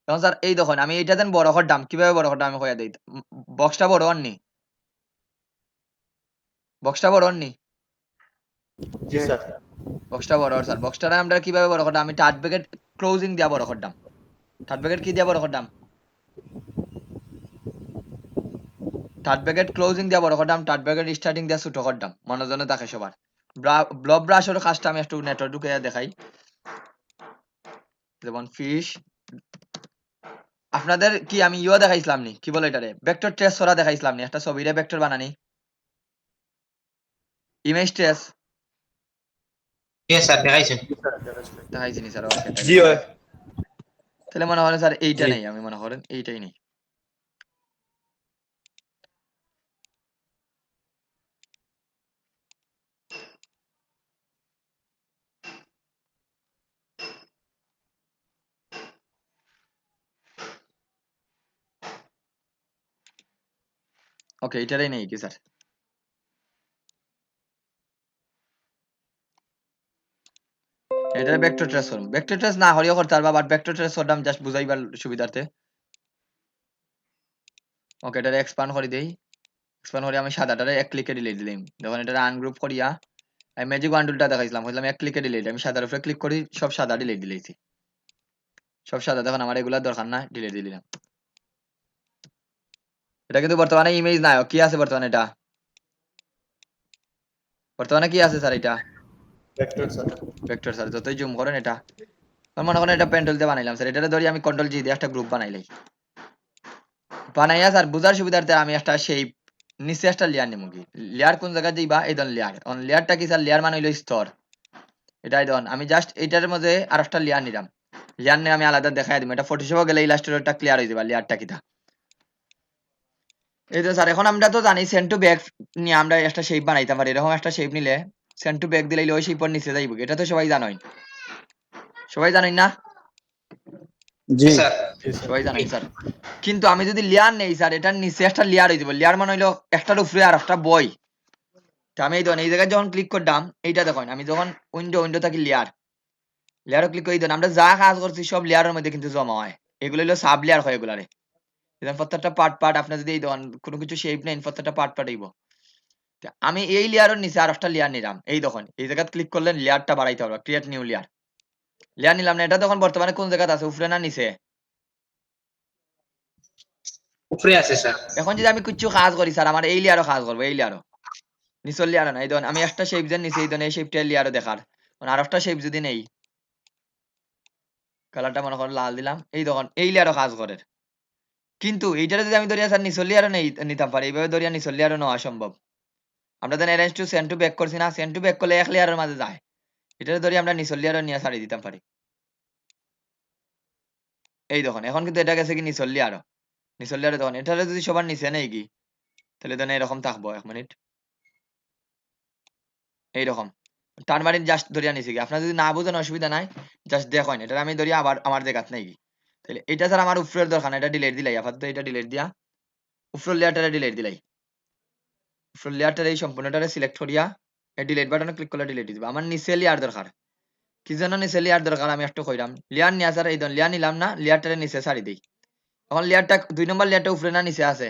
এখন স্যার এই দেখুন, আমি এইটা দেন বড় করতাম, কিভাবে বড় করতাম আমি কইয়া দিই। বক্সটা বড় হননি, বক্সটা বড় হননি, জি স্যার বক্সটা বড় হর স্যার। বক্সটা আমরা কিভাবে বড় করতাম, আমি টার্ট ব্যাকেট ক্লোজিং দিয়া বড় করতাম। টার্ট ব্যাকেট কি দিয়া বড় করতাম, টার্ট ব্যাকেট ক্লোজিং দিয়া বড় করতাম, টার্ট ব্যাকেট স্টার্টিং দিয়া ছোট করতাম, মনোজনে থাকে সবার। ব্লব ব্রাশের কাজটা আমি একটু নেটওয়ার্ক ঢুকে দেখাই। যেমন ফিশ, আপনাদের কি আমি দেখাইছিলাম নি, কি বলে এটারে, ভেক্টর ট্রেস করা দেখাইছিলাম নি, একটা ছবিরে ভেক্টর বানানি, ইমেজ ট্রেস ইয়েস স্যার দেখাইছেন। দেখাইছি নি স্যার? ওকে, জি হয়। তাহলে মনে করেন স্যার এইটা জি। নেই, আমি মনে করেন এইটাই নেই। ওকে, এইটারই নেই কি স্যার? এটা ভেক্টর ট্রেস করুন, ভেক্টর ট্রেস না হলেও করতে পারবা, বাট ভেক্টর ট্রেস করলাম জাস্ট বুঝাইবার সুবিধার্থে। ওকে, এটা এক্সপান্ড করে দেই, এক্সপান্ড করে আমি সাদাটারে এক ক্লিকে ডিলিট দিলাম। যখন এটা আনগ্রুপ করিয়া আমি ম্যাজিক ওয়ান টুলটা দেখাইছিলাম, বললাম এক ক্লিকে ডিলিট, আমি সাদার উপরে ক্লিক করি, সব সাদা ডিলিট দিলেছি, সব সাদা। তখন আমার এগুলা দরকার না, ডিলিট দিলাম। এটা কিন্তু বর্তমানে ইমেজ নাই, কি আছে বর্তমানে, এটা বর্তমানে কি আছে স্যার? এটা ভেক্টর স্যার ভেক্টর স্যার, যতই জুম করেন এটা। আমার মনে করেন এটা পেন্টুল দিয়ে বানাইলাম স্যার, এটা ধরি আমি কন্ট্রোল জি দিয়ে একটা গ্রুপ বানাইলাই, বানাইয়া স্যার বুঝার সুবিধার্থে আমি একটা শেপ নিচে একটা লেয়ার নিমু। কি লেয়ার কোন জায়গায় দিবা, এই ধরুন লেয়ার, লেয়ারটা কি স্যার? লেয়ার মানে হইলো স্তর। এটাই ধরুন আমি জাস্ট এইটার মধ্যে আর একটা লেয়ার নিলাম, লেয়ার নিয়ে আমি আলাদা দেখাই দিব, এটা ফটোশপে গেলে ইলাস্ট্রেটরটা ক্লিয়ার হয়ে যাবে লেয়ারটা কিটা। এই তো স্যার, এখন আমরা তো জানি সেন্ড টু ব্যাক নিয়ে আমরা একটা শেপ বানাইতে পারি, এরকম একটা শেপ নিলে সেন্ড টু ব্যাক দিলে ওই শেপের নিচে যাইব, এটা তো সবাই জানোই, সবাই জানেন না? জি স্যার সবাই জানেন স্যার। কিন্তু আমি যদি লেয়ার নেই স্যার, এটার নিচে একটা লেয়ার হয়ে যাবে, লেয়ার মানে হইলো একটার উপরে আর একটা বই। তো আমি এই ধরেন এই জায়গায় যখন ক্লিক করলাম, এইটা দেখুন আমি যখন উইন্ডো থাকি লেয়ার, লেয়ারও ক্লিক করে দেন, আমরা যা কাজ করছি সব লেয়ারের মধ্যে কিন্তু জমা হয়, এগুলো হলো সাব লেয়ার হয় এগুলারে। প্রত্যেকটা পার্ট পার্ট আপনি যদি এই ধরেন কোনো কিছু শেপ নেন, প্রত্যেকটা পার্ট পার্ট হইব। আমি এই লেয়ারের নিচে আর একটা লেয়ার নিলাম, এই দেখুন এই জায়গায় ক্লিক করলেন লেয়ারটা বাড়াইতে পারবা, ক্রিয়েট নিউ লেয়ার, লেয়ার নিলাম না, এটা তখন বর্তমানে কোন জায়গাতে আছে, উপরে না নিচে? উপরে আছে স্যার। এখন যদি আমি কিছু কাজ করি স্যার, আমার এই লেয়ারও কাজ করবো, এই লেয়ারও, নিচের লেয়ারও না, এই ধরুন আমি একটা শেপ যেন নিচে, এই ধরুন এই শেপটা লেয়ারও দেখার, আর একটা শেপ যদি নেই, কালারটা মনে করেন লাল দিলাম, এই দেখুন এই লেয়ারও কাজ করে। কিন্তু এইটারে যদি আমি ধরিয়া স্যার নিচের লেয়ারও নেই নিতাম পারি, এইভাবে ধরিয়া নিচের লেয়ারও নেওয়া সম্ভব। আমরা তো arrange to send to back করছি না, সেন্ড টু ব্যাক করলে এক লেয়ারের মাঝে যায়, এটারে ধরি আমরা নিচের লেয়ারও নিয়ে ছাড়িয়ে দিতাম পারি। এই দেখুন এখন কিন্তু এটা গেছে কি নিচের লেয়ারও, নিচের লেয়ারে দেখুন এটারে যদি সবার নিচে নেই কি, তাহলে ধরেন এরকম থাকবো, 1 মিনিট, এইরকম টার্মারিন জাস্ট ধরিয়া নিছি কি, আপনার যদি না বুঝেন অসুবিধা নাই, জাস্ট দেখেন এটা আমি ধরি আবার আমার জায়গাত নাই কি, তাহলে এটা স্যার আমার উপরের দরকার না, এটা ডিলিট দিলাই, আপাতত এটা ডিলিট দিয়া উপরের লেয়ারটারে ডিলিট দিলাই, উপরের লেয়ারটারে এই সম্পূর্ণটারে সিলেক্ট করিয়া এই ডিলিট বাটনে ক্লিক করলে ডিলিট দিবা। আমার নিচে লেয়ার দরকার, কি জন্য নিচে লেয়ার দরকার আমি একটু কইরাম, লেয়ার নিয়ে স্যার এই ধরুন লেয়ার নিলাম না, লেয়ারটারে নিচে ছাড়ি দিই, এখন লেয়ারটা 2 নম্বর লেয়ারটা উপরে না নিচে আছে?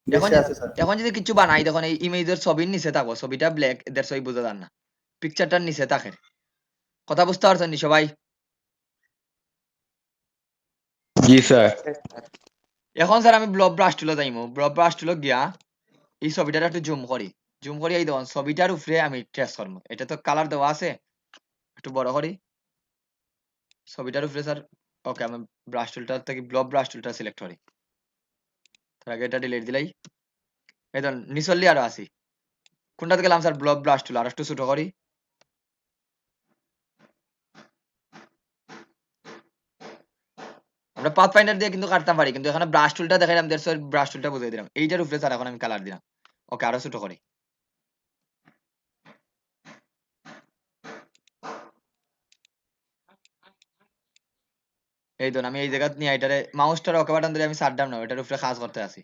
এখন নিচে আছে স্যার এখন যদি কিছু বানাই, দেখুন এই ইমেজের ছবির নিচে থাকবো, ছবিটা ব্ল্যাক, এদের ছবি বোঝা যান না, পিকচারটার নিচে থাকে, কথা বুঝতে পারছেন নি সবাই? জি স্যার। এখন স্যার আমি ব্লব ব্রাশ টুলে যাইমু, ব্লব ব্রাশ টুলে গিয়া এই ছবিটার একটু জুম করি, জুম করি এই দেখুন ছবিটার উপরে আমি ট্রেস করবো, এটা তো কালার দেওয়া আছে, একটু বড় করি ছবিটার উপরে স্যার। ওকে, আমি ব্রাশ টুলটা থেকে ব্লব ব্রাশ টুলটা সিলেক্ট করি, তার আগে এটা ডিলিট দিলাই। এই ধরুন নিচের লেয়ারও আছি, কোনটাতে গেলাম স্যার? ব্লব ব্রাশ টুল, আর একটু ছোট করি, আমরা পাথ ফাইন্ডার দিয়ে কিন্তু কাটতে পারি, কিন্তু এখানে ব্রাশ টুলটা দেখাইলাম, দেড়শো ব্রাশ টুলটা বুঝিয়ে দিলাম, এইটার উপরে স্যার এখন আমি কালার দিলাম। ওকে, আরো ছোট করি, এই ধরুন আমি এই জায়গা নিয়ে এটারে মাউসটার ওকে বাটন ধরে আমি সারডাম না এটার উপরে কাজ করতে আসি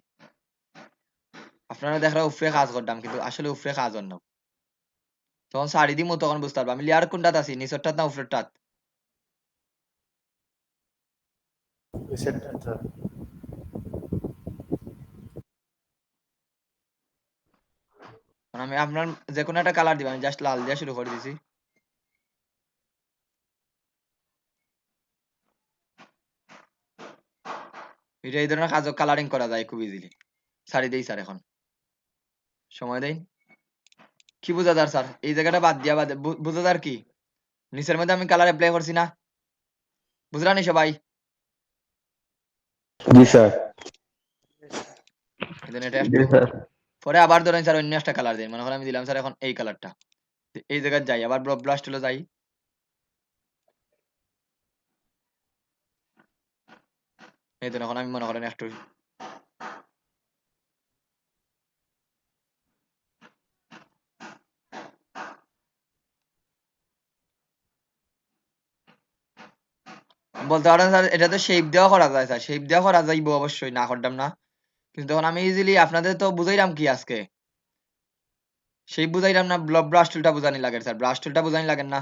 আপনারা দেখরা উপরে কাজ করতাম কিন্তু আসলে উপরে কাজ অন্য তখন সারি দিমু তখন বুঝতে পারবো আমি লেয়ার কোনটাত আছি নিচেরটাত না উপরেরটাত সেটা স্যার কারণ আমি আপনার যে কোনো একটা কালার দিবেন জাস্ট লাল দিয়ে শুরু করে দিছি এটা এই ধরনের কাজ কালারিং করা যায় খুব ইজিলি সারি দেই স্যার এখন সময় দেই কি বুঝা যার স্যার এই জায়গাটা বাদ দিয়া বাদ বুঝা যার কি নিচের মধ্যে আমি কালার অ্যাপ্লাই করছি না বুঝলানি সবাই জি স্যার এখানে এটা একটু পরে আবার ধরেন স্যার অন্য একটা কালার দিন মনে করেন আমি দিলাম স্যার এখন এই কালারটা এই জায়গায় যাই আবার ব্লাস্ট হলো যাই এই তো এখন আমি মনে করেন একটু বলতে পারেন স্যার এটা তো শেপ দেওয়া করা যায় স্যার শেপ দেওয়া করা যাইব অবশ্যই না করতাম না কিন্তু তখন আমি ইজিলি আপনাদের তো বুঝাইলাম কি আজকে শেপ বুঝাইলাম না ব্রাশ টুলটা বুঝানি লাগে স্যার ব্রাশ টুলটা বুঝানি লাগে না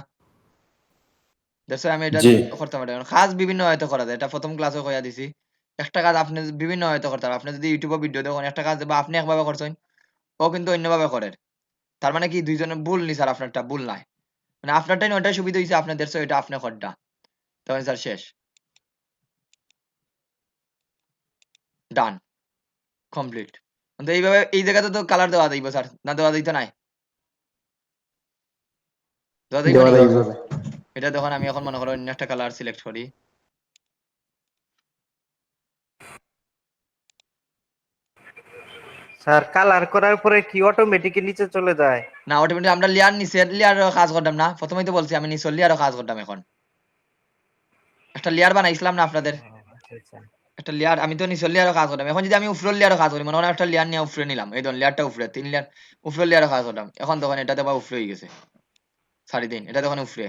দেখছো আমি এটা জি করতে পারি কাজ বিভিন্ন হয়তো করা যায় এটা প্রথম ক্লাসে কইয়া দিছি একটা কাজ আপনি বিভিন্ন হয়তো করতে পারেন আপনি যদি ইউটিউবে ভিডিও দেখেন একটা কাজ বা আপনি একভাবে করছেন ও কিন্তু অন্যভাবে করে তার মানে কি দুইজনের ভুল নি স্যার আপনারটা ভুল নাই মানে আপনারটাই ওইটাই সুবিধা হয়েছে আপনার দেখছো এটা আপনি করটা তখন স্যার শেষ ডান কমপ্লিট কিন্তু এইভাবে এই জায়গাতে তো কালার দেওয়া যাইব স্যার না দেওয়া যাইতো নাই দেওয়া যাইব দেওয়া নি? যাইব এটা তখন আমি এখন মনে করো অন্য একটা কালার সিলেক্ট করি স্যার কালার করার পরে কি অটোমেটিক্যালি নিচে চলে যায়? না অটোমেটিক আমরা লেয়ার নিচে লেয়ার কাজ করতাম না প্রথমেই তো বলছি আমি নিচে লেয়ারও কাজ করতাম এখন একটা লেয়ার বানাইছিলাম না আপনাদের একটা লেয়ার আমি তো নিচে লেয়ারও কাজ করতাম এখন যদি আমি উপরের লেয়ারও কাজ করি মনে হয় একটা লেয়ার নিয়ে উপরে নিলাম এই ধরুন লেয়ারটা উপরে 3 লেয়ার উপরের লেয়ারও কাজ করতাম এখন তখন এটাতে আবার উপরে হয়ে গেছে সারি দিন এটা তখন উপরে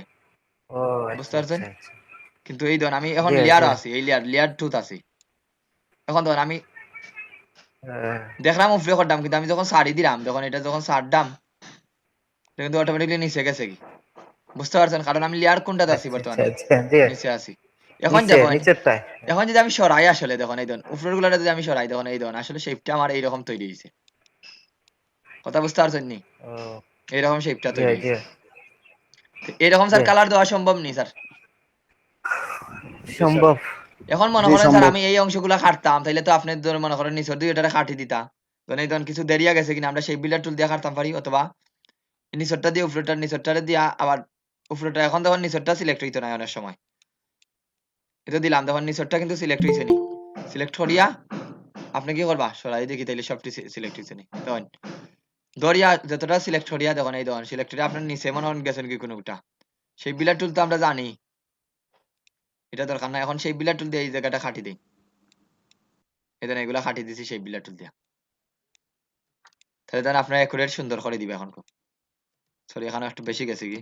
ও বুঝতে আচ্ছা পারছেন আচ্ছা আচ্ছা। কিন্তু এই ধরুন আমি এখন জি লেয়ারও জি আছি এই লেয়ার টুথ আছি এখন তখন আমি হ্যাঁ, দেখলাম উপরে করতাম কিন্তু আমি যখন সারি দিলাম যখন এটা যখন সারডাম এটা কিন্তু অটোমেটিকলি নিচে গেছে কি বুঝতে পারছেন কারণ আমি লেয়ার কোনটাতে আছি আচ্ছা আচ্ছা বর্তমানে আচ্ছা জি নিচে আছি এখন নিচে দেখুন নিচেরটায় এখন যদি আমি সরাই আসলে দেখুন এই ধরুন উপরের গুলাটা যদি আমি সরাই দেখুন এই ধরুন আসলে শেপটা আমার এইরকম তৈরি হয়েছে কথা বুঝতে পারছেন নি ও এইরকম শেপটা জি তৈরি জি হয়েছে এরকম জি স্যার কালার দেওয়া সম্ভব নি স্যার সম্ভব এখন মনে জি করেন স্যার সম্ভব আমি এই অংশগুলো কাটতাম তাইলে তো আপনি ধরে মনে করেন নিচের দিকে এটা কাটি দিতা তখন এই ধরুন কিছু দেরিয়া গেছে কিনা আমরা সেই বিল্ডার টুল দিয়ে কাটতাম পারি অথবা নিচেরটা দিয়ে নিচেরটা দিয়া আবার উপরেটা এখন তখন নিচেরটা সিলেক্ট হইতো না অনেক সময় এটা দিলাম তখন নিচেরটা কিন্তু সিলেক্ট হইছে নি সিলেক্ট করিয়া আপনি কি করবা সরাই দেখি তাইলে সবটি সিলেক্ট হইছে নি তখন ধরিয়া যতটা সিলেক্ট করিয়া তখন এই ধরুন সিলেক্ট করিয়া আপনার নিচে মনে হন গেছেন কি কোনোটা সেই বিলার টুল তো আমরা জানি এটা দরকার না এখন সেই বিলার টুল দিয়ে এই জায়গাটা খাটি দিই এই ধরেন এগুলা খাটি দিছি সেই বিলার টুল দিয়া তাহলে ধরেন আপনার অ্যাকুরেট সুন্দর করে দিবে এখন সরি এখানে একটু বেশি গেছে কি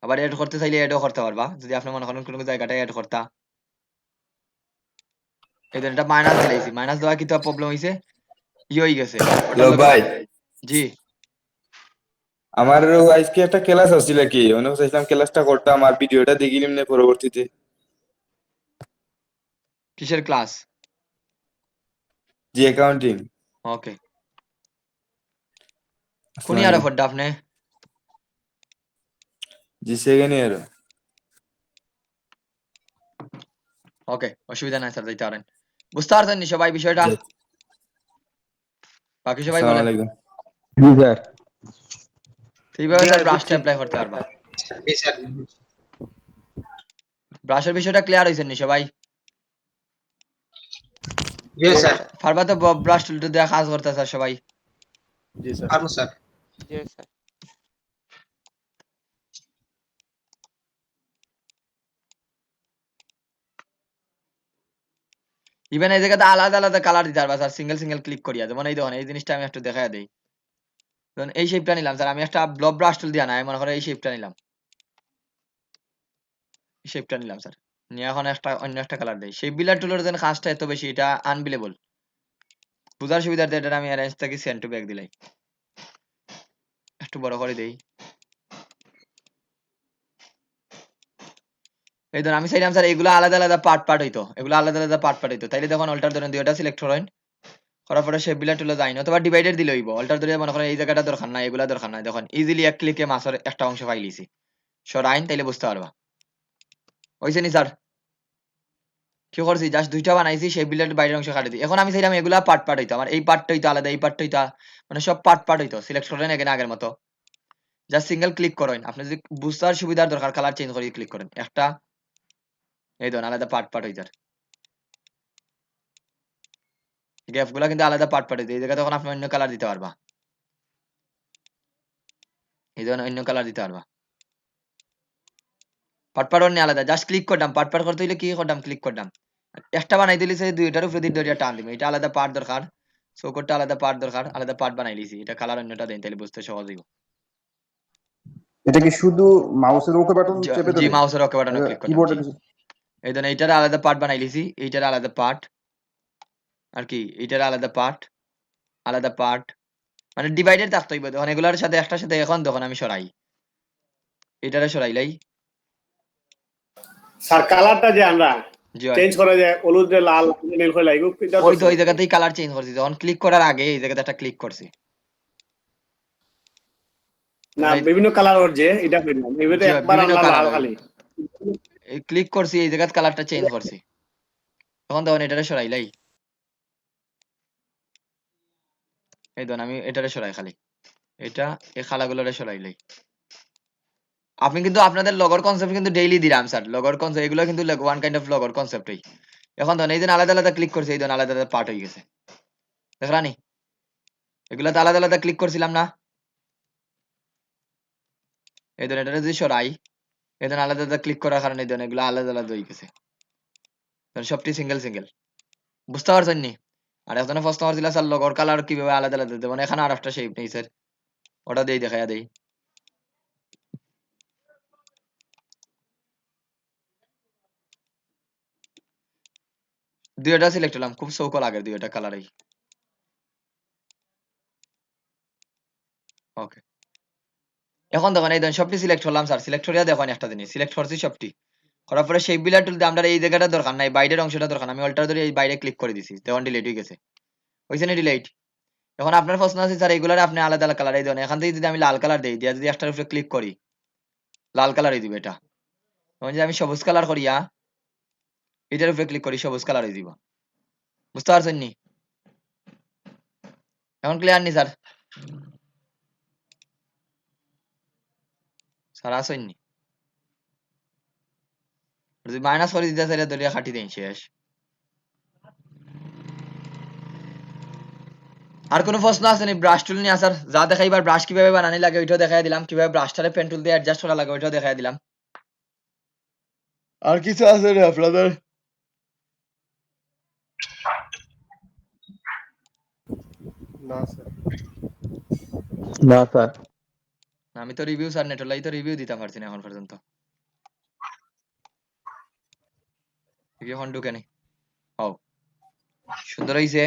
আবার এড করতে চাইলে এডও করতে পারবা যদি আপনি মনে করেন কোনো জায়গাটা এড করতা এই ধরেন এটা মাইনাস দিলাইছি মাইনাস দেওয়া কি তো প্রবলেম হইছে হয়ে গেছে হ্যালো ভাই জি আমার আজকে একটা ক্লাস আসছিল কি মনে চাইছিলাম ক্লাসটা করতাম আর ভিডিওটা দেখিলাম না পরবর্তীতে কিসের ক্লাস জি অ্যাকাউন্টিং ওকে কোন ইয়ারে পড়তে আপনি জি সেকেন্ড ইয়ার ওকে অসুবিধা নাই স্যার যাইতে পারেন বুঝতে পারছেন নি সবাই বিষয়টা বাকি সবাই আসসালামু বলেন আলাইকুম জি স্যার এইভাবে জি স্যার আমি ব্রাশটা বুঝছি অ্যাপ্লাই করতে পারবা জি স্যার ব্রাশের বিষয়টা ক্লিয়ার হইছেন নি সবাই জি স্যার পারবা তো ব্রাশ টুল দিয়ে কাজ করতে স্যার সবাই জি স্যার পারবো স্যার জি স্যার ইভেন এই জায়গাতে আলাদা আলাদা কালার দিতে পারবা স্যার সিঙ্গেল সিঙ্গেল ক্লিক করিয়া যেমন এই দেখুন এই জিনিসটা আমি একটু দেখাই দেই ধরুন এই শেপটা নিলাম স্যার আমি একটা ব্লব ব্রাশ টুল দিয়া না মনে করো এই শেপটা নিলাম শেপটা নিলাম স্যার, নিয়ে এখন একটা অন্য একটা কালার দেই। শেপ বিলার টুলের যেন কাজটা এত বেশি, এটা আনবিলেবল। বুঝার সুবিধার্থে এটা আমি অ্যারেঞ্জ থেকে সেন্ড টু ব্যাক দিলাই, একটু বড় করে দেই। এই ধরুন আমি চাইলাম স্যার এগুলো আলাদা আলাদা পার্ট পার্ট হইতো, এগুলো আলাদা আলাদা পার্ট পার্ট হইতো, তাইলে তখন অল্টার ধরেন দুইটা সিলেক্ট করেন, করার পরে শেপ বিলার টুলে যাই না, অথবা ডিভাইডেড দিলে হইব। অল্টার ধরে মনে করেন এই জায়গাটা দরকার নাই, এগুলা দরকার নাই, দেখুন ইজিলি এক ক্লিকে মাছের একটা অংশ পাইলিছি। সরাইন তাইলে বুঝতে পারবা। হইছে নি স্যার? কি করছি, জাস্ট দুইটা বানাইছি, শেপ বিলার বাইরের অংশ কাটি দিই। এখন আমি চাইলাম এগুলা পার্ট পার্ট হইতো, আমার এই পার্টটা হইতো আলাদা, এই পার্টটা হইতো মানে সব পার্ট পার্ট হইতো। সিলেক্ট করেন এখানে আগের মতো, জাস্ট সিঙ্গেল ক্লিক করেন। আপনি যদি বুঝতে সুবিধার দরকার কালার চেঞ্জ করে ক্লিক করেন একটা, এই ধরুন আলাদা পার্ট পার্ট হইতার। গ্যাপ গুলা কিন্তু আলাদা পার্ট পার্ট হইতো, এই জায়গায় তখন আপনি অন্য কালার দিতে পারবা, এই ধরনের অন্য কালার দিতে পারবা। পার্ট পার্ট অন্য আলাদা, জাস্ট ক্লিক করলাম। পার্ট পার্ট করতে হইলে কি করলাম, ক্লিক করলাম, একটা বানাই দিলি সেই দুইটার উপরে দিয়ে ধরিয়া টান দিবে। এটা আলাদা পার্ট দরকার, চৌকটটা আলাদা পার্ট দরকার, আলাদা পার্ট বানাই লিছি। এটা কালার অন্যটা দেন, তাহলে বুঝতে সহজ হইব। এটা কি শুধু মাউসের ওকে বাটন চেপে জি ধরে মাউসের ওকে বাটনে ক্লিক করলাম, কিবোর্ডে জি। এই ধরুন এইটার আলাদা পার্ট বানাই লিছি, এইটার আলাদা পার্ট, আর কি এইটার আলাদা পার্ট, আলাদা পার্ট, মানে ডিভাইডেড থাকতে হইব। তখন এগুলার সাথে একটার সাথে এখন তখন আমি সরাই, এটারে সরাইলাই। স্যার কালারটা যে আমরা জি ভাই, চেঞ্জ করা যায়, হলুদ যে লাল নীল হয়ে লাগবে, এটা ওই তো ওই জায়গাতেই কালার চেঞ্জ করছি, যখন ক্লিক করার আগে এই জায়গাতে একটা ক্লিক করছি। না মানে বিভিন্ন কালার ওর যে এটা পেলাম, এবারে জি ভাই, একবার বিভিন্ন আমরা কালার লাল হয়, খালি ক্লিক করছি এই জায়গাতে কালারটা চেঞ্জ করছি, তখন এটারে সরাইলাই। এই ধরুন আমি এটারে সরাই খালি, এটা এই খালাগুলোরে সরাইলাই। আপনি কিন্তু আপনাদের লগর কনসেপ্ট কিন্তু ডেইলি দিলাম স্যার, লগর কনসেপ্ট এগুলো কিন্তু ওয়ান কাইন্ড অফ লগর কনসেপ্টই। এখন ধরুন এই দিন আলাদা আলাদা ক্লিক করছি, এই ধরুন আলাদা আলাদা পার্ট হয়ে গেছে, দেখলানি? এগুলাতে আলাদা আলাদা ক্লিক করছিলাম না? এই ধরুন এটা যদি সরাই, এই ধরুন আলাদা আলাদা ক্লিক করার কারণে এই ধরুন এগুলো আলাদা আলাদা হয়ে গেছে, সবটি সিঙ্গেল সিঙ্গেল। বুঝতে পারছেন নি? আর একজনে প্রশ্ন করছিল স্যার লগর কালার কিভাবে আলাদা আলাদা দিতে, মানে এখানে আর একটা শেপ নেই স্যার, ওটা দিয়ে দেখাইয়া দেই। দুইটা সিলেক্ট হলাম, খুব চৌকো লাগে দুইটা কালারই। ওকে, এখন দেখুন এই ধরুন সবটি সিলেক্ট হলাম স্যার, সিলেক্ট করিয়া দেখুন একটা জিনিস, সিলেক্ট করছি সবটি করার পরে শেপ বিলার টুল দিয়ে আমরা এই জায়গাটা দরকার নাই, বাইরের অংশটা দরকার, আমি অল্টার ধরে এই বাইরে ক্লিক করে দিছি, তখন ডিলিট হয়ে গেছে। হয়েছে না ডিলিট? এখন আপনার প্রশ্ন আছে স্যার এগুলার আপনি আলাদা আলাদা কালার, এই ধরুন এখান থেকে যদি আমি লাল কালার দিই, দিয়া যদি একটার উপরে ক্লিক করি লাল কালার হয়ে দিবে এটা। তখন যদি আমি সবুজ কালার করিয়া এটার উপরে ক্লিক করি সবুজ কালার হয়ে দিব। বুঝতে পারছেন নি? এখন ক্লিয়ার নি স্যার? স্যার আসেন নি? যদি মাইনাস করে দিতে চাইলে দলিয়া খাটি দেন শেষ। আর কোনো প্রশ্ন আছে নি? ব্রাশ টুল নিয়ে স্যার যা দেখাইবার, ব্রাশ কিভাবে বানানি লাগে ওইটাও দেখাই দিলাম, কিভাবে ব্রাশটারে পেন টুল দিয়ে অ্যাডজাস্ট করা লাগে ওইটাও দেখাই দিলাম। আর কিছু আছে রে আপনাদের? না স্যার। না স্যার। আমি তো রিভিউ স্যার নেটলাই তো রিভিউ দিতে পারছি না এখন পর্যন্ত। এখন ঢুকে নি। ও সুন্দর হইছে।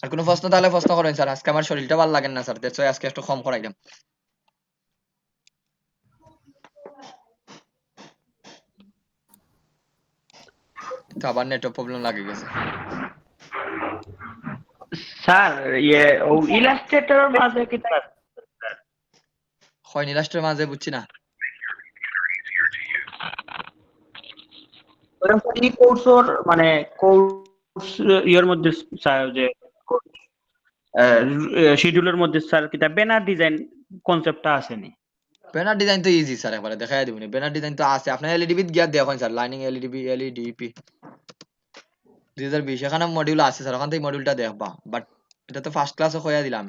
আর কোনো প্রশ্ন তাহলে প্রশ্ন করেন স্যার, আজকে আমার শরীরটা ভালো লাগে না স্যার, দ্যাটস ওয়াই আজকে একটু কম করাইলাম। তো আবার নেটওয়ার্ক প্রবলেম লাগে গেছে। স্যার ইয়ে ও ইলাস্ট্রেটরের মাঝে কি হয় নিলাস্টের মাঝে বুঝছি না। ওরকম ই কোর্সর মানে কোর্স ইয়ের মধ্যে স্যার যে শিডিউলের মধ্যে স্যার কিটা ব্যানার ডিজাইন কনসেপ্টটা আসেনি। ব্যানার ডিজাইন তো ইজি স্যার, একবারে দেখাই দিবেন। ব্যানার ডিজাইন তো আছে, আপনার এলইডি বিট গিয়া দেখুন স্যার, লাইনিং এলইডি বি এলইডিপি 2020 এখানে মডিউল আছে স্যার, ওখান থেকে মডিউলটা দেখবা। বাট এটা তো ফার্স্ট ক্লাসও কইয়া দিলাম।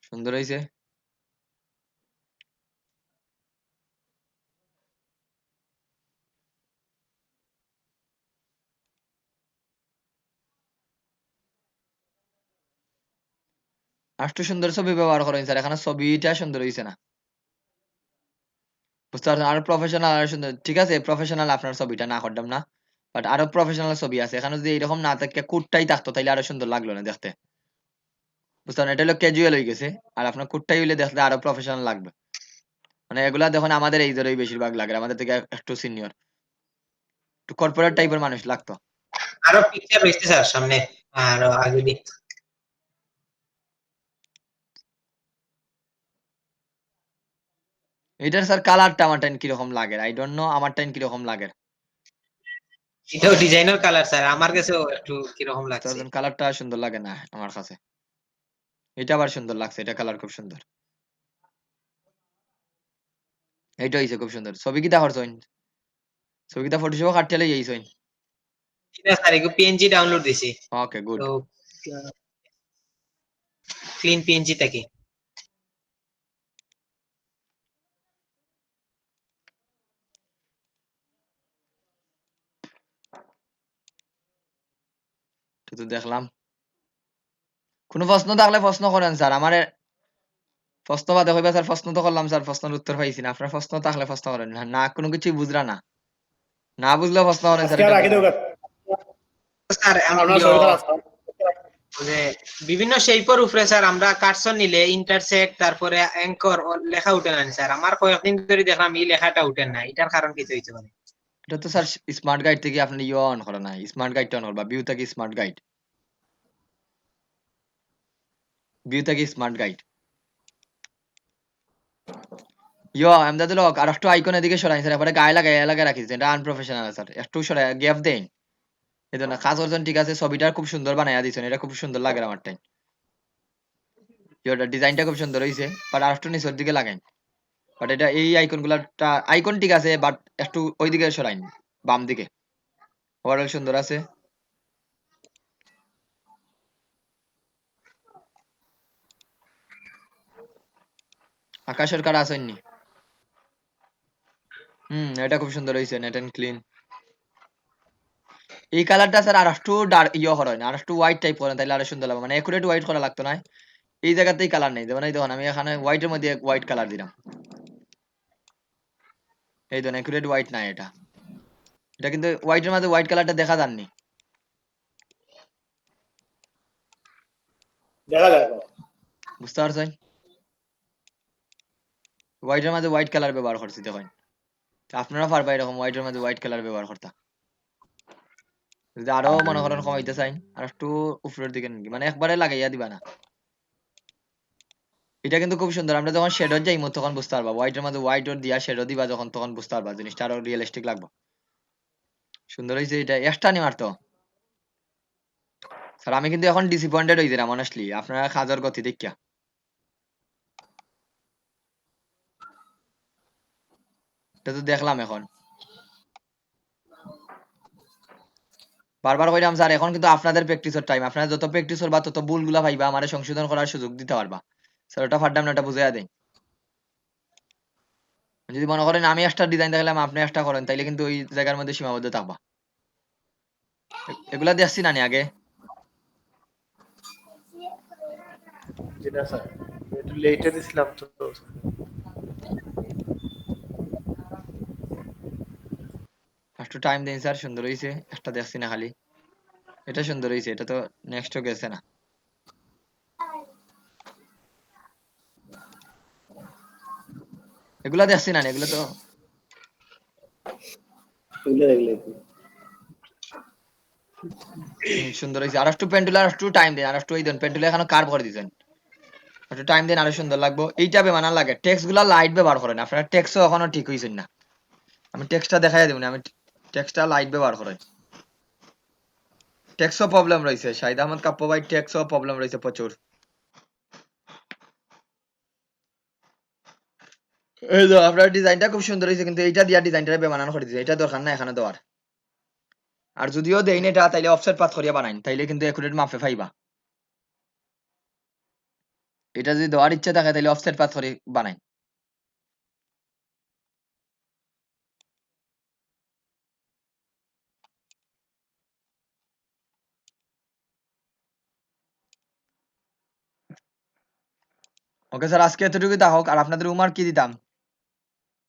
সুন্দর হইছে। আরেকটু সুন্দর ছবি ব্যবহার করেন স্যার, এখানে ছবিটা সুন্দর হয়েছে না, বুঝতে পারছেন? আরো প্রফেশনাল আরো সুন্দর, ঠিক আছে প্রফেশনাল আপনার ছবিটা না করতাম না, বাট আরো প্রফেশনাল ছবি আছে এখানে, যদি এরকম না থাকে কুটটাই থাকতো তাইলে আরো সুন্দর লাগলো না দেখতে, বুঝতে পারেন? এটা হলো ক্যাজুয়াল হয়ে গেছে, আর আপনার কুটটাই হইলে দেখতে আরো প্রফেশনাল লাগবে। মানে এগুলা দেখুন আমাদের এই ধরেই বেশিরভাগ লাগে, আমাদের থেকে একটু সিনিয়র, একটু কর্পোরেট টাইপের মানুষ লাগতো। আরো পিকচার রয়েছে স্যার সামনে, আরো আগে দিক। এটার স্যার কালারটা আমার টাইম কিরকম লাগে, আই ডোন্ট নো আমার টাইম কিরকম লাগে, এটাও ডিজাইনার কালার স্যার, আমার কাছেও একটু কিরকম বুঝতে লাগছে। পারছেন? কালারটা সুন্দর লাগে না আমার কাছে, এটা আবার সুন্দর লাগছে, এটা কালার খুব সুন্দর, এইটা হইছে খুব সুন্দর। ছবি কিতা করছইন? ছবি কিতা ফটোশপে কাটতে লই আইছইন? এটা স্যার এগো পিএনজি ডাউনলোড দিছি, ওকে গুড। তো ক্লিন পিএনজি থেকে। তো তো দেখলাম, কোনো প্রশ্ন থাকলে প্রশ্ন করেন স্যার, আমার প্রশ্ন বাদে হইবা স্যার, প্রশ্ন তো করলাম স্যার, প্রশ্নের উত্তর পাইছি না, আপনার প্রশ্ন থাকলে প্রশ্ন করেন, না না কোনো কিছুই বুঝরা না, না বুঝলে প্রশ্ন করেন স্যার, আজকে আর এটা রাখি দেব স্যার আপনার ছবিটা রাখলাম। যে বিভিন্ন শেপের উপরে স্যার আমরা কাটছন নিলে ইন্টারসেক্ট তারপরে অ্যাঙ্কর লেখা উঠে না স্যার, আমার কয়েকদিন ধরে দেখলাম এই লেখাটা উঠে না, এটার কারণ কি হইতে পারে? এটা তো স্যার স্মার্ট গাইড থেকে আপনি অন করেন না, স্মার্ট গাইডটা অন করবা, ভিউ থেকে স্মার্ট গাইড, ভিউ থেকে স্মার্ট গাইড এমদাদুল হক, আর একটু আইকন এদিকে সরাই স্যার, এবারে গায়ে লাগায় রাখিস, এটা আনপ্রফেশনাল স্যার, একটু সরাই গ্যাপ দেন, এই জন্য কাজ করছেন ঠিক আছে, ছবিটা খুব সুন্দর বানাইয়া দিছেন, এটা খুব সুন্দর লাগে আমার টাইম, ডিজাইনটা খুব সুন্দর হয়েছে, বাট আর একটু নিচের দিকে লাগাইন, বাট এটা এই আইকন গুলাটা আইকন ঠিক আছে, বাট একটু ওই দিকে সরাইন, বাম দিকে, ওভারঅল সুন্দর আছে। আকাশ সরকার আসেননি, এটা খুব সুন্দর হয়েছে, নেট এন্ড ক্লিন। এই কালারটা স্যার আর একটু ডার্ক করেন, আর একটু হোয়াইট টাইপ করেন, তাহলে আরো সুন্দর লাগবে, মানে একুরেট হোয়াইট করা লাগতো না, এই জায়গাতেই কালার নেই, যেমন এই দেখুন আমি এখানে হোয়াইটের মধ্যে হোয়াইট কালার দিলাম, এই দেখুন একুরেট হোয়াইট নাই এটা, এটা কিন্তু হোয়াইটের মধ্যে হোয়াইট কালারটা দেখা যাননি, দেখা যায় বুঝতে পারছেন? হোয়াইটের মধ্যে হোয়াইট কালার ব্যবহার করছি দেখুন, আপনারা পারবা এরকম হোয়াইটের মধ্যে হোয়াইট কালার ব্যবহার করতে, যদি আরো মনে করেন কমাইতে চাই আর একটু উপরের দিকে নাকি, মানে একবারে লাগাইয়া দিবা না, এটা কিন্তু খুব সুন্দর, আমরা যখন শেডর যাইমু তখন বুঝতে পারবা, হোয়াইটের মধ্যে হোয়াইট ওর দিয়া শেডো দিবা যখন, তখন বুঝতে পারবা জিনিসটা আরো রিয়েলিস্টিক লাগবে, সুন্দর হয়েছে এটা, এক্সট্রা নি মারতো স্যার, আমি কিন্তু এখন ডিসঅ্যাপয়েন্টেড হইছিলাম অনেস্টলি আপনারা কাজের গতি দেখিয়া, এটা তো দেখলাম এখন, বারবার কইলাম স্যার এখন কিন্তু আপনাদের প্র্যাকটিসের টাইম, আপনারা যত প্র্যাকটিস করবা তত ভুলগুলা পাইবা, আমারে সংশোধন করার সুযোগ দিতে পারবা, স্যার ওটা পারলাম না, ওটা বুঝাইয়া দেন, যদি মনে করেন আমি একটা ডিজাইন দেখলাম আপনি একটা করেন, তাইলে কিন্তু ওই জায়গার মধ্যে সীমাবদ্ধ থাকবা, এগুলা দেখছি না নি আগে, যেটা স্যার একটু লেটে দিছিলাম তো। একটু টাইম দিন স্যার, সুন্দর হয়েছে, একটা দেখছি না খালি, এটা সুন্দর হয়েছে, এটা তো নেক্সটও গেছে না, এগুলা দেখছি না নি, এগুলো তো সুন্দর হয়েছে, আর একটু পেন্টুলা আর একটু টাইম দেন, আর একটু এই দেন পেন্টুলা এখানে কার্ভ করে দিয়েছেন, একটু টাইম দেন আরো সুন্দর লাগবে, এইটা বেমানার লাগে, টেক্সট গুলা লাইট ব্যবহার করেন, আপনারা টেক্সটও এখনো ঠিক হয়েছেন না, আমি টেক্সটটা দেখাই দেব না, আমি টেক্সটটা লাইট ব্যবহার করেন, টেক্সও প্রবলেম রয়েছে, শাহিদ আহমদ কাপ্পো ভাই টেক্সও প্রবলেম রয়েছে প্রচুর, এই তো আপনার ডিজাইনটা খুব সুন্দর হয়েছে, কিন্তু এইটা দিয়া ডিজাইনটা বেমানান করে দিয়েছে, এটা দরকার না এখানে দেওয়ার, আর যদিও দেইন এটা তাইলে অফসেট পাথ করিয়া বানাইন, তাইলে কিন্তু একুরেট মাপে পাইবা, এটা যদি দেওয়ার ইচ্ছা থাকে তাহলে অফসেট পাথ করে বানাইন, ওকে স্যার, আজকে এতটুকুই থাকুক। আর আপনাদের হোমওয়ার্ক কি দিতাম?